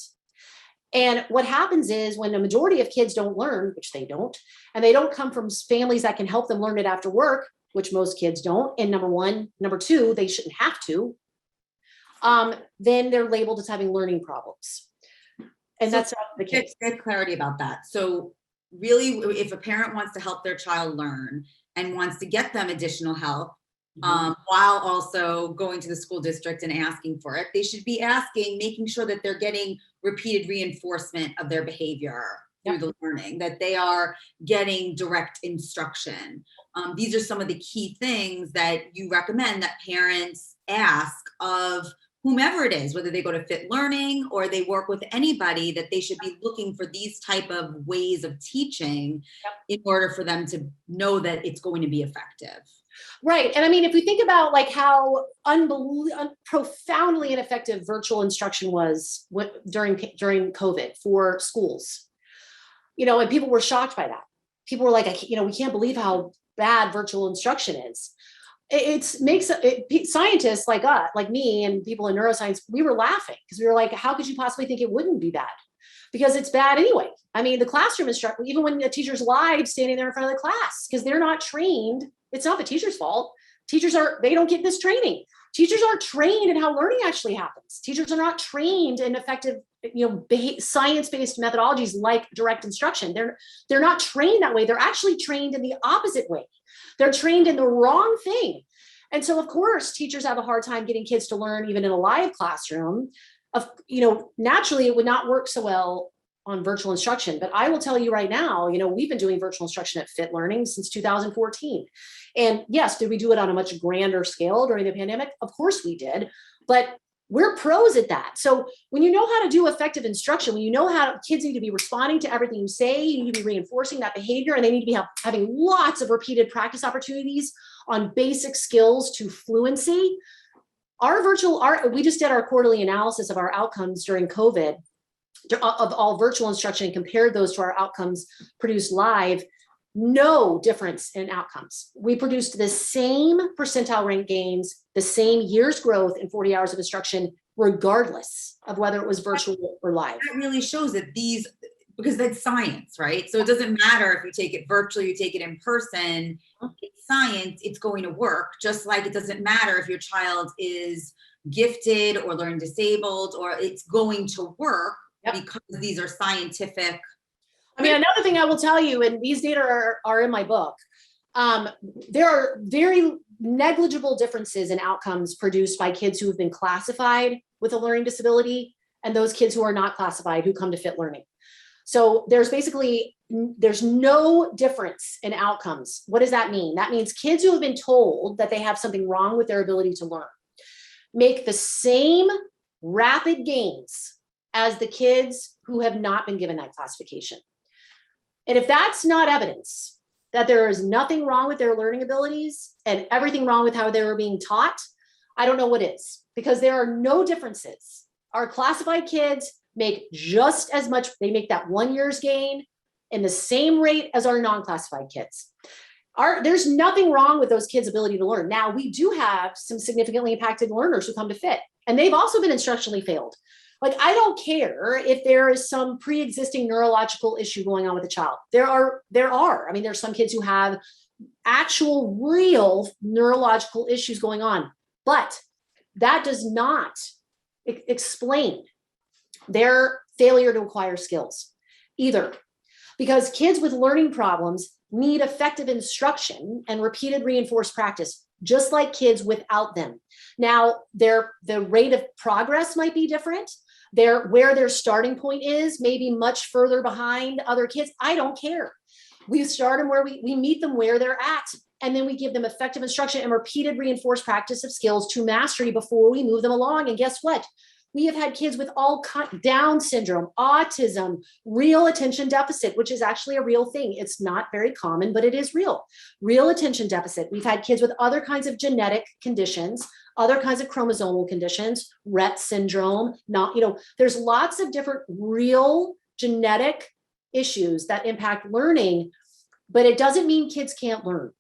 And what happens is when a majority of kids don't learn, which they don't, and they don't come from families that can help them learn it after work, which most kids don't, and number one. Number two, they shouldn't have to. then they're labeled as having learning problems. And So that's not the case. Get clarity about that. So really, if a parent wants to help their child learn and wants to get them additional help, while also going to the school district and asking for it, they should be making sure that they're getting repeated reinforcement of their behavior through the learning, that they are getting direct instruction. These are some of the key things that you recommend that parents ask of whomever it is, whether they go to Fit Learning or they work with anybody, that they should be looking for these type of ways of teaching in order for them to know that it's going to be effective. Right. And I mean, if we think about like how profoundly ineffective virtual instruction was during COVID for schools, and people were shocked by that. People were like, we can't believe how bad virtual instruction is. Scientists like us, like me and people in neuroscience, we were laughing because we were like, how could you possibly think it wouldn't be bad? Because it's bad anyway. I mean, the classroom instruction, even when a teacher's live standing there in front of the class, because they're not trained, it's not the teacher's fault. They don't get this training. Teachers aren't trained in how learning actually happens. Teachers are not trained in effective, science-based methodologies like direct instruction. They're not trained that way. They're actually trained in the opposite way. They're trained in the wrong thing. And so, of course, teachers have a hard time getting kids to learn even in a live classroom. Naturally, it would not work so well on virtual instruction. But I will tell you right now, we've been doing virtual instruction at Fit Learning since 2014. And yes, did we do it on a much grander scale during the pandemic? Of course we did. But we're pros at that. So when you know how to do effective instruction, when you know how kids need to be responding to everything you say, you need to be reinforcing that behavior, and they need to be having lots of repeated practice opportunities on basic skills to fluency. We just did our quarterly analysis of our outcomes during COVID of all virtual instruction and compared those to our outcomes produced live. No difference in outcomes. We produced the same percentile rank gains, the same year's growth in 40 hours of instruction, regardless of whether it was virtual or live. That really shows that because that's science, right? So it doesn't matter if you take it virtually, you take it in person, it's science, it's going to work. Just like it doesn't matter if your child is gifted or learning disabled, or it's going to work because these are scientific. I mean, another thing I will tell you, and these data are in my book, there are very negligible differences in outcomes produced by kids who have been classified with a learning disability and those kids who are not classified who come to Fit Learning. So there's no difference in outcomes. What does that mean? That means kids who have been told that they have something wrong with their ability to learn make the same rapid gains as the kids who have not been given that classification. And if that's not evidence that there is nothing wrong with their learning abilities and everything wrong with how they were being taught, I don't know what is, because there are no differences. Our classified kids make just as much, they make that 1 year's gain in the same rate as our non-classified kids. There's nothing wrong with those kids' ability to learn. Now, we do have some significantly impacted learners who come to Fit, and they've also been instructionally failed. Like, I don't care if there is some pre-existing neurological issue going on with a child. There are. I mean, there's some kids who have actual real neurological issues going on, but that does not explain their failure to acquire skills either, because kids with learning problems need effective instruction and repeated reinforced practice, just like kids without them. Now, the rate of progress might be different. Where their starting point is maybe much further behind other kids. I don't care. We start them where we meet them where they're at, and then we give them effective instruction and repeated reinforced practice of skills to mastery before we move them along. And guess what? We have had kids with all Down syndrome, autism, real attention deficit, which is actually a real thing. It's not very common, but it is real. Real attention deficit. We've had kids with other kinds of genetic conditions, other kinds of chromosomal conditions, Rett syndrome, there's lots of different real genetic issues that impact learning, but it doesn't mean kids can't learn.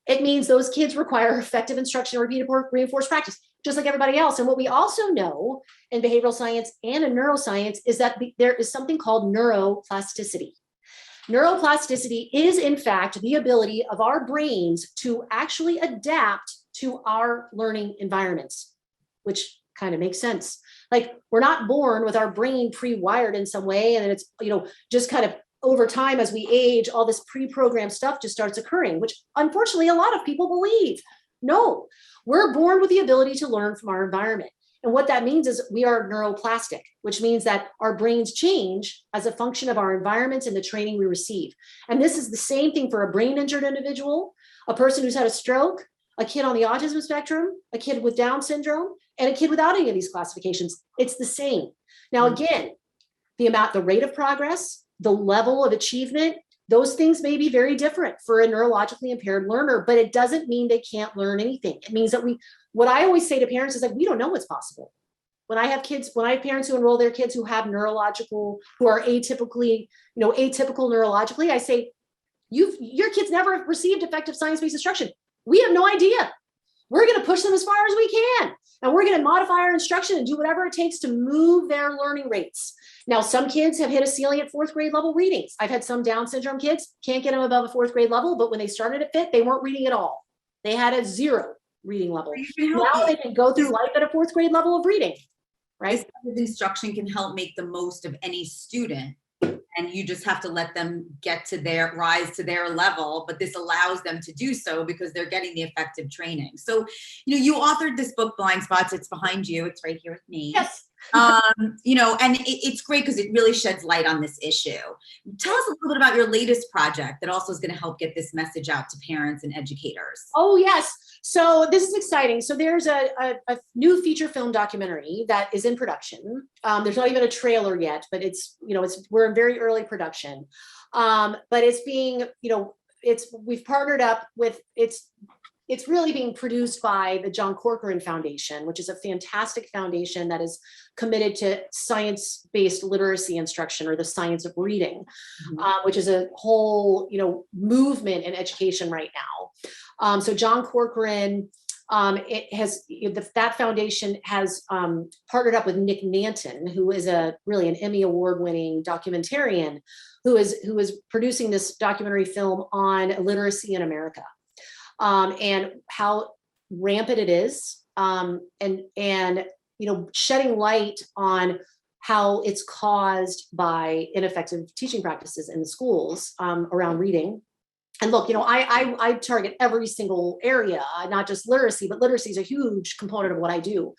It means those kids require effective instruction and repeated reinforced practice, just like everybody else. And what we also know in behavioral science and in neuroscience is that there is something called neuroplasticity. Neuroplasticity is, in fact, the ability of our brains to actually adapt to our learning environments, which kind of makes sense. Like, we're not born with our brain pre-wired in some way, and then it's, just kind of over time as we age, all this pre-programmed stuff just starts occurring, which unfortunately a lot of people believe. No, we're born with the ability to learn from our environment. And what that means is we are neuroplastic, which means that our brains change as a function of our environments and the training we receive. And this is the same thing for a brain injured individual, a person who's had a stroke, a kid on the autism spectrum, a kid with Down syndrome, and a kid without any of these classifications. It's the same. Now, again, the rate of progress, the level of achievement, those things may be very different for a neurologically impaired learner, but it doesn't mean they can't learn anything. It means that what I always say to parents is, like, we don't know what's possible. When I have parents who enroll their kids who have who are atypical neurologically, I say, your kids never received effective science-based instruction. We have no idea. We're going to push them as far as we can. And we're going to modify our instruction and do whatever it takes to move their learning rates. Now, some kids have hit a ceiling at 4th grade level readings. I've had some Down syndrome kids, can't get them above a 4th grade level, but when they started at FIT, they weren't reading at all. They had a 0 reading level. Now they can go through life at a 4th grade level of reading, right? This type of instruction can help make the most of any student. And you just have to let them rise to their level, but this allows them to do so because they're getting the effective training. So, you authored this book, Blind Spots. It's behind you. It's right here with me. Yes. And it's great because it really sheds light on this issue. Tell us a little bit about your latest project that also is going to help get this message out to parents and educators. Oh, yes. So this is exciting. So there's a new feature film documentary that is in production. There's not even a trailer yet, but we're in very early production. But it's being, we've partnered up with, it's really being produced by the John Corcoran Foundation, which is a fantastic foundation that. Committed to science-based literacy instruction, or the science of reading, which is a whole, movement in education right now. So John Corcoran, that foundation has partnered up with Nick Nanton, who is really an Emmy award-winning documentarian, who is producing this documentary film on literacy in America, and how rampant it is, and shedding light on how it's caused by ineffective teaching practices in the schools around reading. And look, I target every single area, not just literacy, but literacy is a huge component of what I do.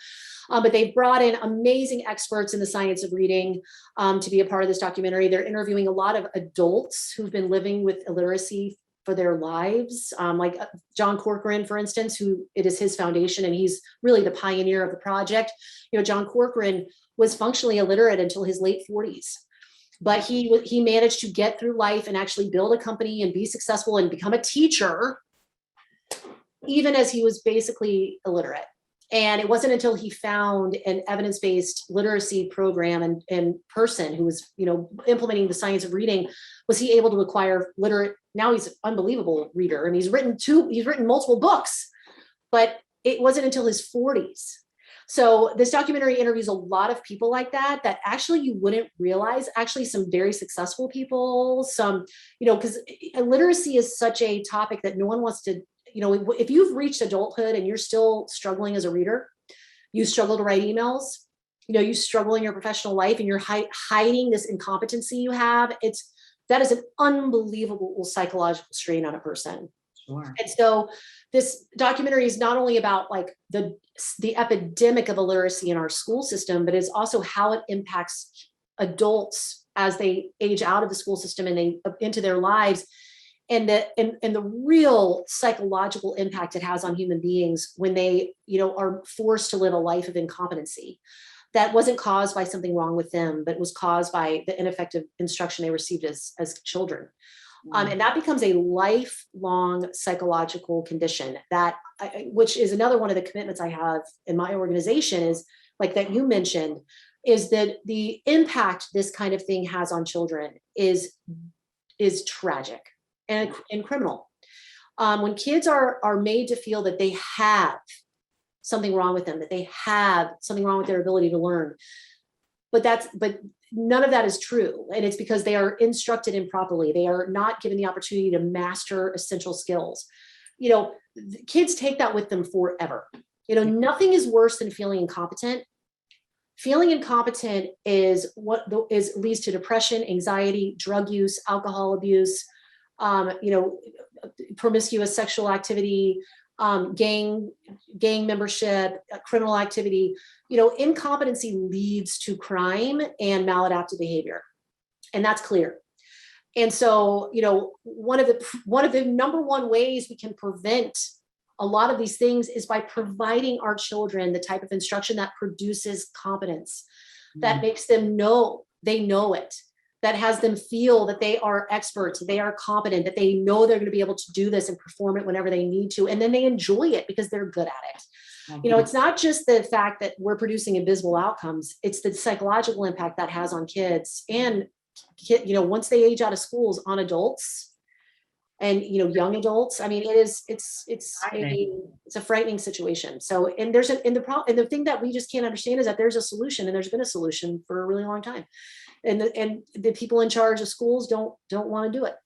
But they've brought in amazing experts in the science of reading to be a part of this documentary. They're interviewing a lot of adults who've been living with illiteracy for their lives, like John Corcoran, for instance, it is his foundation, and he's really the pioneer of the project. John Corcoran was functionally illiterate until his late 40s, but he managed to get through life and actually build a company and be successful and become a teacher, even as he was basically illiterate. And it wasn't until he found an evidence-based literacy program and person who was, implementing the science of reading, was he able to acquire literate. Now he's an unbelievable reader, and he's written multiple books, but it wasn't until his 40s. So this documentary interviews a lot of people like that actually you wouldn't realize, actually some very successful people, some, because literacy is such a topic that no one wants to, if you've reached adulthood and you're still struggling as a reader, you struggle to write emails, you struggle in your professional life and you're hiding this incompetency you have, that is an unbelievable psychological strain on a person. Sure. And so this documentary is not only about like the epidemic of illiteracy in our school system, but it's also how it impacts adults as they age out of the school system and they into their lives, and the real psychological impact it has on human beings when they, are forced to live a life of incompetency that wasn't caused by something wrong with them, but was caused by the ineffective instruction they received as children. And that becomes a lifelong psychological condition which is another one of the commitments I have in my organization, is like that you mentioned, is that the impact this kind of thing has on children is tragic and criminal. When kids are made to feel that they have something wrong with them, that they have something wrong with their ability to learn, but none of that is true. And it's because they are instructed improperly. They are not given the opportunity to master essential skills. Kids take that with them forever. Nothing is worse than feeling incompetent Feeling incompetent is leads to depression, anxiety, drug use, alcohol abuse, promiscuous sexual activity, gang membership, criminal activity. Incompetency leads to crime and maladaptive behavior, and that's clear. And so, one of the number one ways we can prevent a lot of these things is by providing our children the type of instruction that produces competence, that makes them know they know it, that has them feel that they are experts, they are competent, that they know they're going to be able to do this and perform it whenever they need to. And then they enjoy it because they're good at it. It's not just the fact that we're producing abysmal outcomes, it's the psychological impact that has on kids and, once they age out of schools, on adults and, young adults. I mean, it's a frightening situation. So, and the thing that we just can't understand is that there's a solution, and there's been a solution for a really long time. And the people in charge of schools don't want to do it.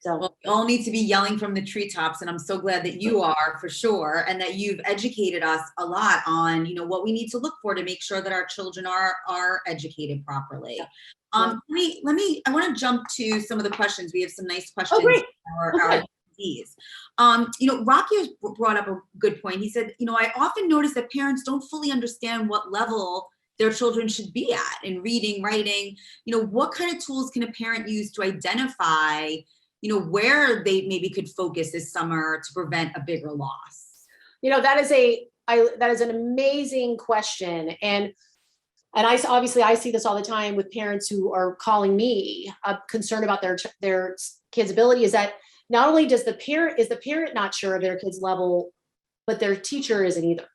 So well, we all need to be yelling from the treetops, and I'm so glad that you are, for sure, and that you've educated us a lot on, what we need to look for to make sure that our children are educated properly. I want to jump to some of the questions. We have some nice questions. Oh, great. Our attendees. Rocky has brought up a good point. He said, I often notice that parents don't fully understand what level their children should be at in reading, writing. What kind of tools can a parent use to identify, where they maybe could focus this summer to prevent a bigger loss? That is an amazing question. And I see this all the time with parents who are calling me concerned about their kids' ability. Is that not only is the parent not sure of their kid's level, but their teacher isn't either.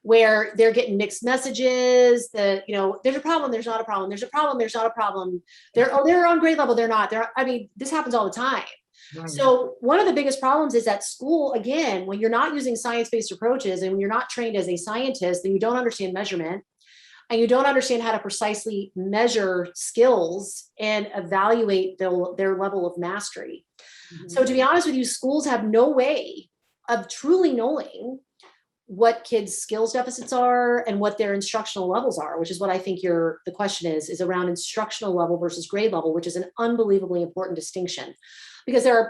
Where they're getting mixed messages that, there's a problem, there's not a problem, there's a problem, there's not a problem. They're on grade level, they're not. This happens all the time. Right. So one of the biggest problems is that school, again, when you're not using science-based approaches and when you're not trained as a scientist, then you don't understand measurement and you don't understand how to precisely measure skills and evaluate their level of mastery. So to be honest with you, schools have no way of truly knowing what kids' skills deficits are and what their instructional levels are, which is what I think the question is around instructional level versus grade level, which is an unbelievably important distinction, because a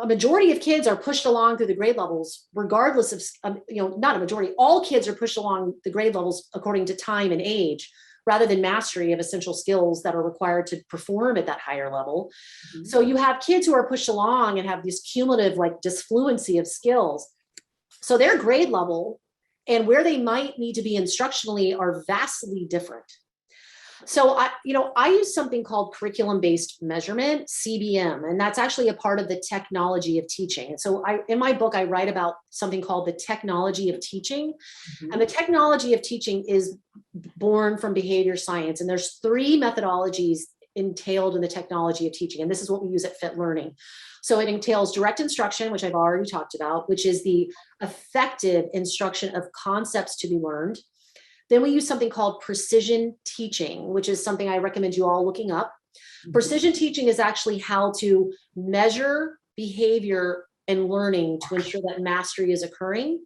majority of kids are pushed along through the grade levels, regardless of, not a majority, all kids are pushed along the grade levels according to time and age, rather than mastery of essential skills that are required to perform at that higher level. So you have kids who are pushed along and have this cumulative disfluency of skills. So their grade level and where they might need to be instructionally are vastly different. So I use something called curriculum-based measurement, CBM, and that's actually a part of the technology of teaching. And so in my book, I write about something called the technology of teaching. And the technology of teaching is born from behavior science. And there's 3 methodologies entailed in the technology of teaching. And this is what we use at Fit Learning. So it entails direct instruction, which I've already talked about, which is the effective instruction of concepts to be learned. Then we use something called precision teaching, which is something I recommend you all looking up. Precision teaching is actually how to measure behavior and learning to ensure that mastery is occurring.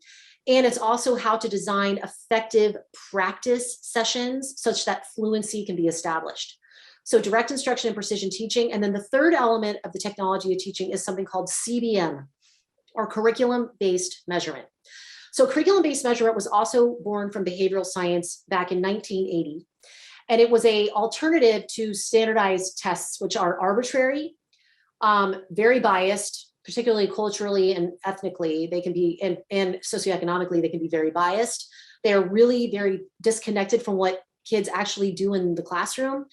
And it's also how to design effective practice sessions such that fluency can be established. So direct instruction and precision teaching. And then the third element of the technology of teaching is something called CBM, or curriculum-based measurement. So curriculum-based measurement was also born from behavioral science back in 1980. And it was an alternative to standardized tests, which are arbitrary, very biased, particularly culturally and ethnically. They can be, and socioeconomically, they can be very biased. They're really very disconnected from what kids actually do in the classroom.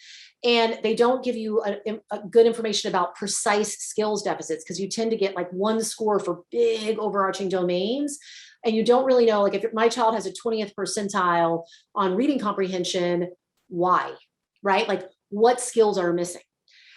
And they don't give you a good information about precise skills deficits, because you tend to get one score for big overarching domains. And you don't really know, if my child has a 20th percentile on reading comprehension, why, right? What skills are missing?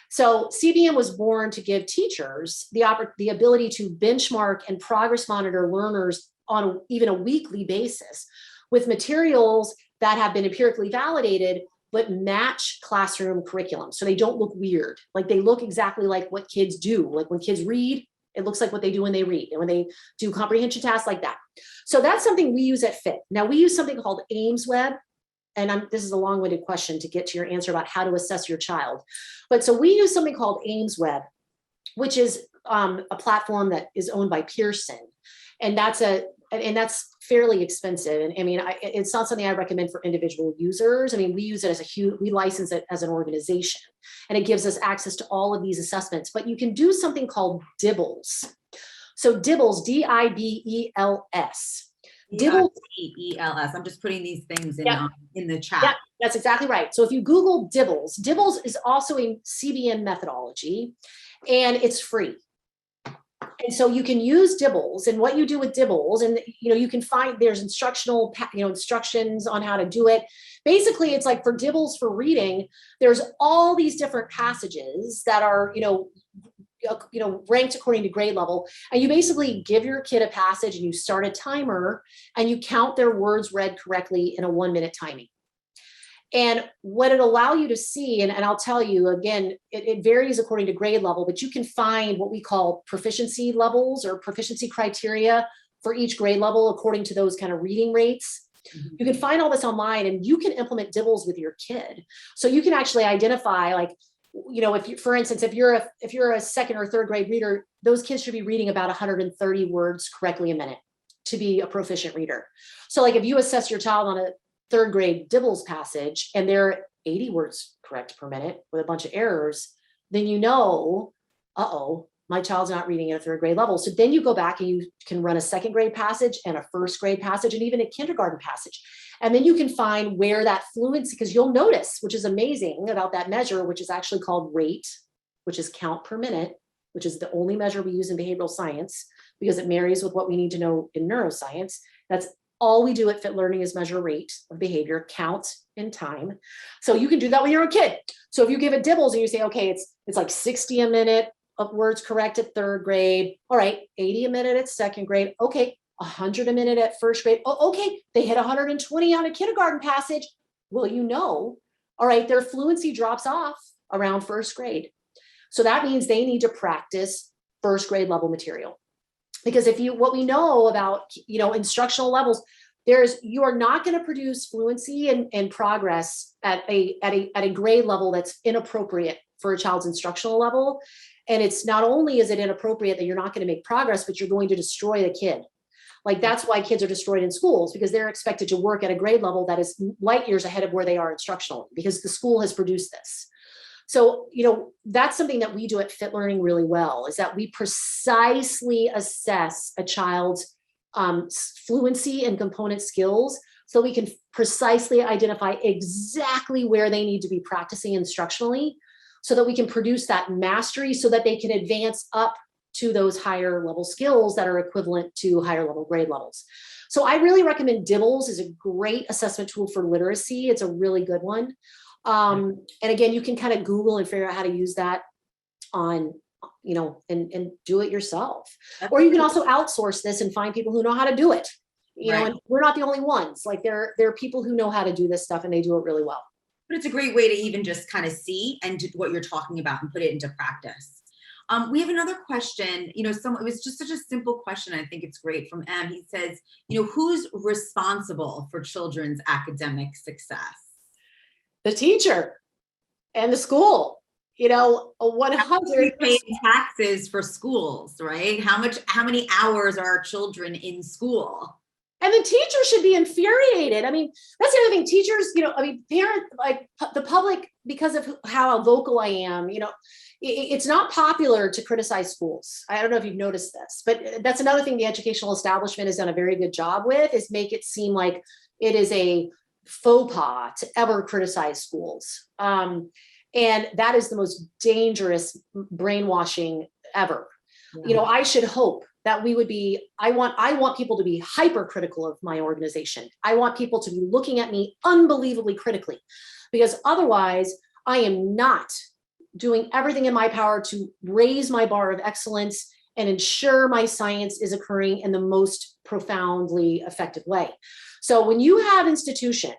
So CBM was born to give teachers the ability to benchmark and progress monitor learners on even a weekly basis with materials that have been empirically validated, but match classroom curriculum. So they don't look weird. They look exactly like what kids do. When kids read, it looks like what they do when they read, and when they do comprehension tasks, like that. So that's something we use at FIT. Now we use something called Ames Web. And this is a long-winded question to get to your answer about how to assess your child. But so we use something called Ames Web, which is a platform that is owned by Pearson. And that's fairly expensive. And I mean, it's not something I recommend for individual users. I mean, we use it we license it as an organization, and it gives us access to all of these assessments. But you can do something called DIBELS. So DIBELS, D-I-B-E-L-S. DIBELS. D-I-B-E-L-S. I'm just putting these things in the chat. Yeah, that's exactly right. So if you Google DIBELS, DIBELS is also a CBN methodology, and it's free. And so you can use DIBELS, and what you do with DIBELS, and you can find there's instructions on how to do it. Basically, it's like for DIBELS for reading, there's all these different passages that are ranked according to grade level, and you basically give your kid a passage and you start a timer and you count their words read correctly in a 1-minute timing. And what it allow you to see, and I'll tell you again, it varies according to grade level, but you can find what we call proficiency levels or proficiency criteria for each grade level according to those kind of reading rates. Mm-hmm. You can find all this online, and you can implement DIBELS with your kid. So you can actually identify, like, if you, for instance, if you're a second or third grade reader, those kids should be reading about 130 words correctly a minute to be a proficient reader. So like if you assess your child on a third grade DIBELS passage and they're 80 words correct per minute with a bunch of errors, then my child's not reading at a third grade level. So then you go back and you can run a second grade passage and a first grade passage and even a kindergarten passage. And then you can find where that fluency, because you'll notice, which is amazing about that measure, which is actually called rate, which is count per minute, which is the only measure we use in behavioral science because it marries with what we need to know in neuroscience. That's all we do at Fit Learning is measure rate of behavior, count in time. So you can do that with your own kid. So if you give it DIBELS and you say, okay, it's like 60 a minute of words correct at third grade. All right, 80 a minute at second grade. Okay, 100 a minute at first grade. Oh, okay, they hit 120 on a kindergarten passage. Well, all right, their fluency drops off around first grade. So that means they need to practice first grade level material. Because what we know about, instructional levels, you are not going to produce fluency and progress at a grade level that's inappropriate for a child's instructional level. And it's not only is it inappropriate that you're not going to make progress, but you're going to destroy the kid. Like that's why kids are destroyed in schools, because they're expected to work at a grade level that is light years ahead of where they are instructionally, because the school has produced this. So, that's something that we do at Fit Learning really well, is that we precisely assess a child's fluency and component skills so we can precisely identify exactly where they need to be practicing instructionally so that we can produce that mastery so that they can advance up to those higher level skills that are equivalent to higher level grade levels. So I really recommend DIBELS is a great assessment tool for literacy. It's a really good one. And again, you can kind of Google and figure out how to use that on, and do it yourself. Or you can also outsource this and find people who know how to do it. And we're not the only ones. Like there are people who know how to do this stuff and they do it really well. But it's a great way to even just kind of see and do what you're talking about and put it into practice. We have another question. It was just such a simple question. I think it's great, from M. He says, who's responsible for children's academic success? The teacher and the school. 100 paying taxes for schools, right? How many hours are our children in school? And the teacher should be infuriated. I mean, that's the other thing. Teachers, parents, like the public, because of how vocal I am, it's not popular to criticize schools. I don't know if you've noticed this, but that's another thing the educational establishment has done a very good job with, is make it seem like it is a faux pas to ever criticize schools. And that is the most dangerous brainwashing ever. Yeah. I should hope that we would be, I want people to be hypercritical of my organization. I want people to be looking at me unbelievably critically, because otherwise I am not doing everything in my power to raise my bar of excellence and ensure my science is occurring in the most profoundly effective way. So when you have institutions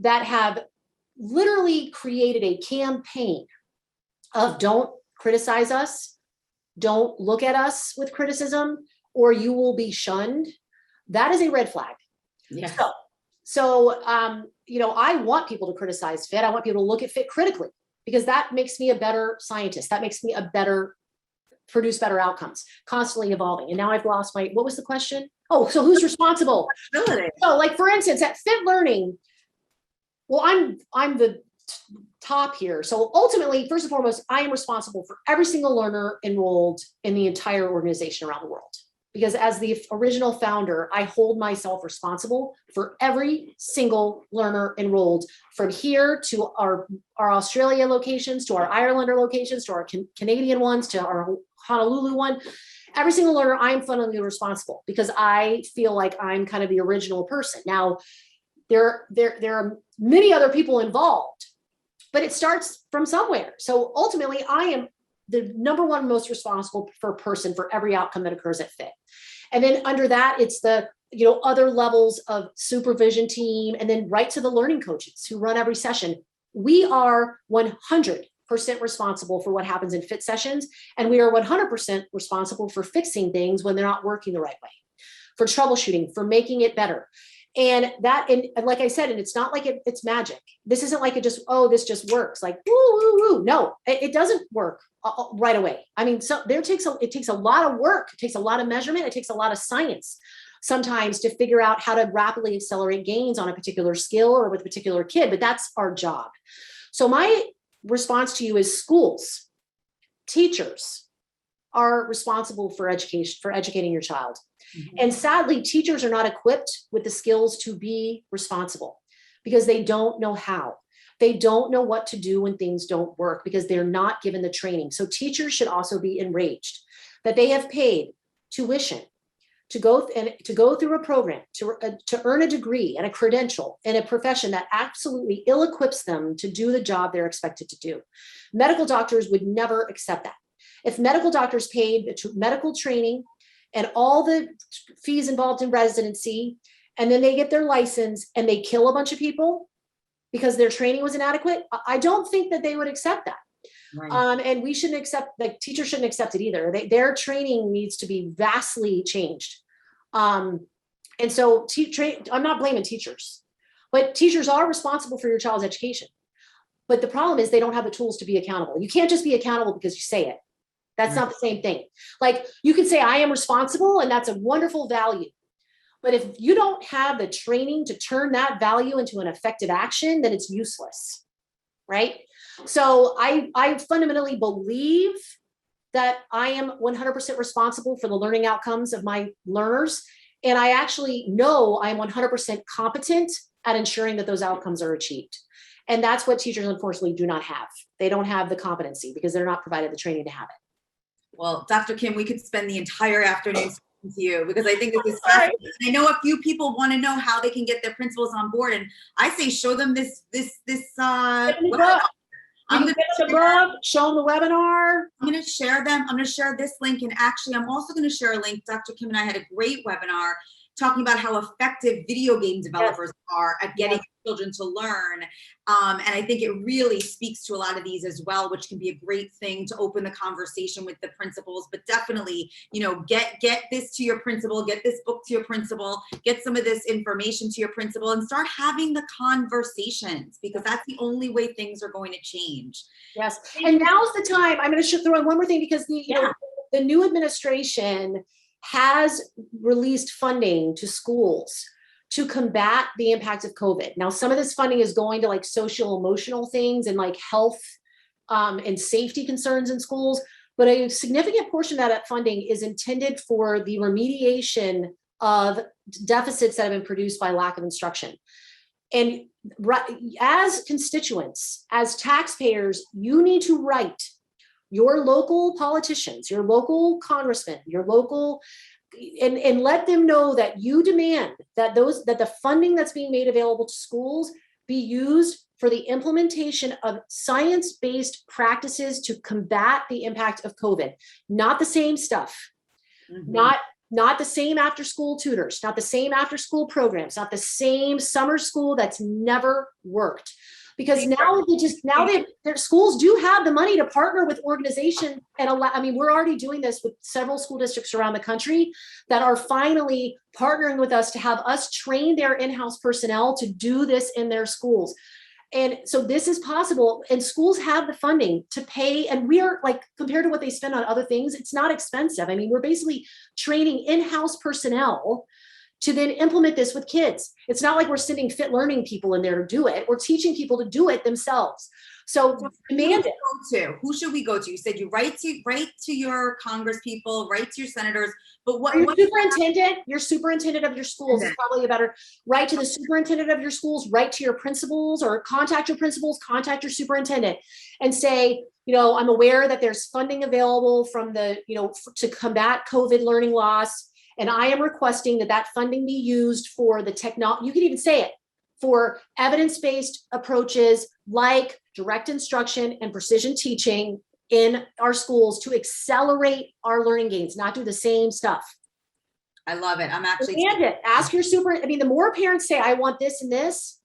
that have literally created a campaign of don't criticize us, don't look at us with criticism, or you will be shunned, that is a red flag. Yeah. So, I want people to criticize fit. I want people to look at fit critically, because that makes me a better scientist. That makes me produce better outcomes, constantly evolving. And now I've lost what was the question? Oh, so who's responsible? So like, for instance, at Fit Learning, well, I'm the top here. So ultimately, first and foremost, I am responsible for every single learner enrolled in the entire organization around the world. Because as the original founder, I hold myself responsible for every single learner enrolled, from here to our Australia locations, to our Ireland locations, to our Canadian ones, to our Honolulu one. Every single learner, I'm fundamentally responsible, because I feel like I'm kind of the original person. Now, there are many other people involved, but it starts from somewhere. So ultimately, I am the number one most responsible person for every outcome that occurs at Fit. And then under that, it's the other levels of supervision team, and then right to the learning coaches who run every session. We are 100% responsible for what happens in Fit sessions, and we are 100% responsible for fixing things when they're not working the right way, for troubleshooting, for making it better. And like I said, and it's not like it's magic. This isn't like this just works. Like, woo, woo, woo. No, it doesn't work right away. I mean, so it takes a lot of work. It takes a lot of measurement. It takes a lot of science sometimes to figure out how to rapidly accelerate gains on a particular skill or with a particular kid, but that's our job. So my response to you is schools, teachers are responsible for education, for educating your child. Mm-hmm. And sadly, teachers are not equipped with the skills to be responsible, because they don't know how. They don't know what to do when things don't work, because they're not given the training. So teachers should also be enraged that they have paid tuition to go through a program, to earn a degree and a credential in a profession that absolutely ill-equips them to do the job they're expected to do. Medical doctors would never accept that. If medical doctors paid medical training and all the fees involved in residency, and then they get their license and they kill a bunch of people because their training was inadequate, I don't think that they would accept that. Right. And we shouldn't accept, like, teachers shouldn't accept it either. Their training needs to be vastly changed. And so I'm not blaming teachers, but teachers are responsible for your child's education. But the problem is they don't have the tools to be accountable. You can't just be accountable because you say it. That's not the same thing. Like, you can say, I am responsible, and that's a wonderful value. But if you don't have the training to turn that value into an effective action, then it's useless, right? So I fundamentally believe that I am 100% responsible for the learning outcomes of my learners. And I actually know I am 100% competent at ensuring that those outcomes are achieved. And that's what teachers, unfortunately, do not have. They don't have the competency because they're not provided the training to have it. Well, Dr. Kim, we could spend the entire afternoon speaking to you, because I think this is fascinating. I know a few people want to know how they can get their principals on board, and I say show them this webinar. I'm going to show them the webinar. I'm going to share them. I'm going to share this link, and actually, I'm also going to share a link. Dr. Kim and I had a great webinar talking about how effective video game developers are at getting children to learn. And I think it really speaks to a lot of these as well, which can be a great thing to open the conversation with the principals. But definitely, get this to your principal, get this book to your principal, get some of this information to your principal, and start having the conversations, because that's the only way things are going to change. Yes. And now's the time. I'm going to throw in one more thing, because the new administration has released funding to schools to combat the impact of COVID. Now, some of this funding is going to like social emotional things and like health and safety concerns in schools, but a significant portion of that funding is intended for the remediation of deficits that have been produced by lack of instruction. And as constituents, as taxpayers, you need to write your local politicians, your local congressmen, your local, and let them know that you demand that the funding that's being made available to schools be used for the implementation of science-based practices to combat the impact of COVID. Not the same stuff, not the same after-school tutors, not the same after-school programs, not the same summer school that's never worked. because their schools do have the money to partner with organizations and I mean, we're already doing this with several school districts around the country that are finally partnering with us to have us train their in-house personnel to do this in their schools. And so this is possible, and schools have the funding to pay, and we are, like, compared to what they spend on other things, it's not expensive. I mean, we're basically training in-house personnel to then implement this with kids. It's not like we're sending fit learning people in there to do it. We're teaching people to do it themselves. So demand it. Who should we go to? You said you write to your Congress people, write to your senators, but what your superintendent of your schools is probably a better, write to the superintendent of your schools, write to your principals, or contact your principals, contact your superintendent and say, I'm aware that there's funding available from the, to combat COVID learning loss. And I am requesting that funding be used for the technology. You can even say it, for evidence-based approaches like direct instruction and precision teaching in our schools to accelerate our learning gains, not do the same stuff. I love it. I'm actually ask your the more parents say, I want this and this,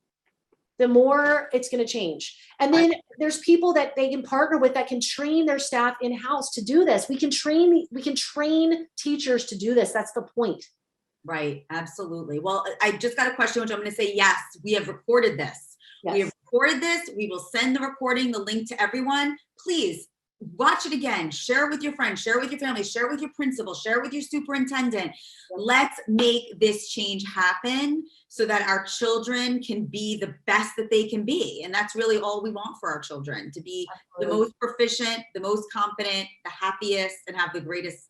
the more it's going to change. And then there's people that they can partner with that can train their staff in-house to do this. We can train teachers to do this. That's the point. Right. Absolutely. Well, I just got a question, which I'm going to say, yes, we have recorded this. Yes. We have recorded this. We will send the recording, the link to everyone. Please watch it again, share it with your friends, share it with your family, share it with your principal, share it with your superintendent. Let's make this change happen so that our children can be the best that they can be. And that's really all we want for our children, to be the most proficient, the most competent, the happiest, and have the greatest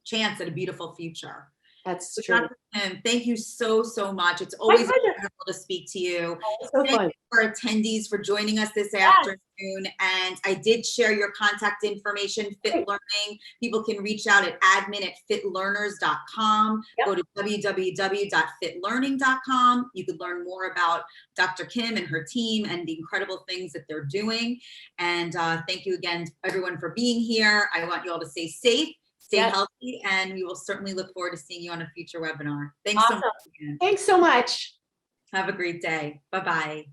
chance at a beautiful future. That's true. Dr. Kim, thank you so much. It's always wonderful to speak to you. Thank you for attendees for joining us this afternoon. And I did share your contact information, Fit Learning. People can reach out at admin@fitlearners.com. Go to www.fitlearning.com. You could learn more about Dr. Kim and her team and the incredible things that they're doing. And thank you again, everyone, for being here. I want you all to stay safe. Stay healthy, and we will certainly look forward to seeing you on a future webinar. Thanks so much. Thanks so much. Have a great day. Bye-bye.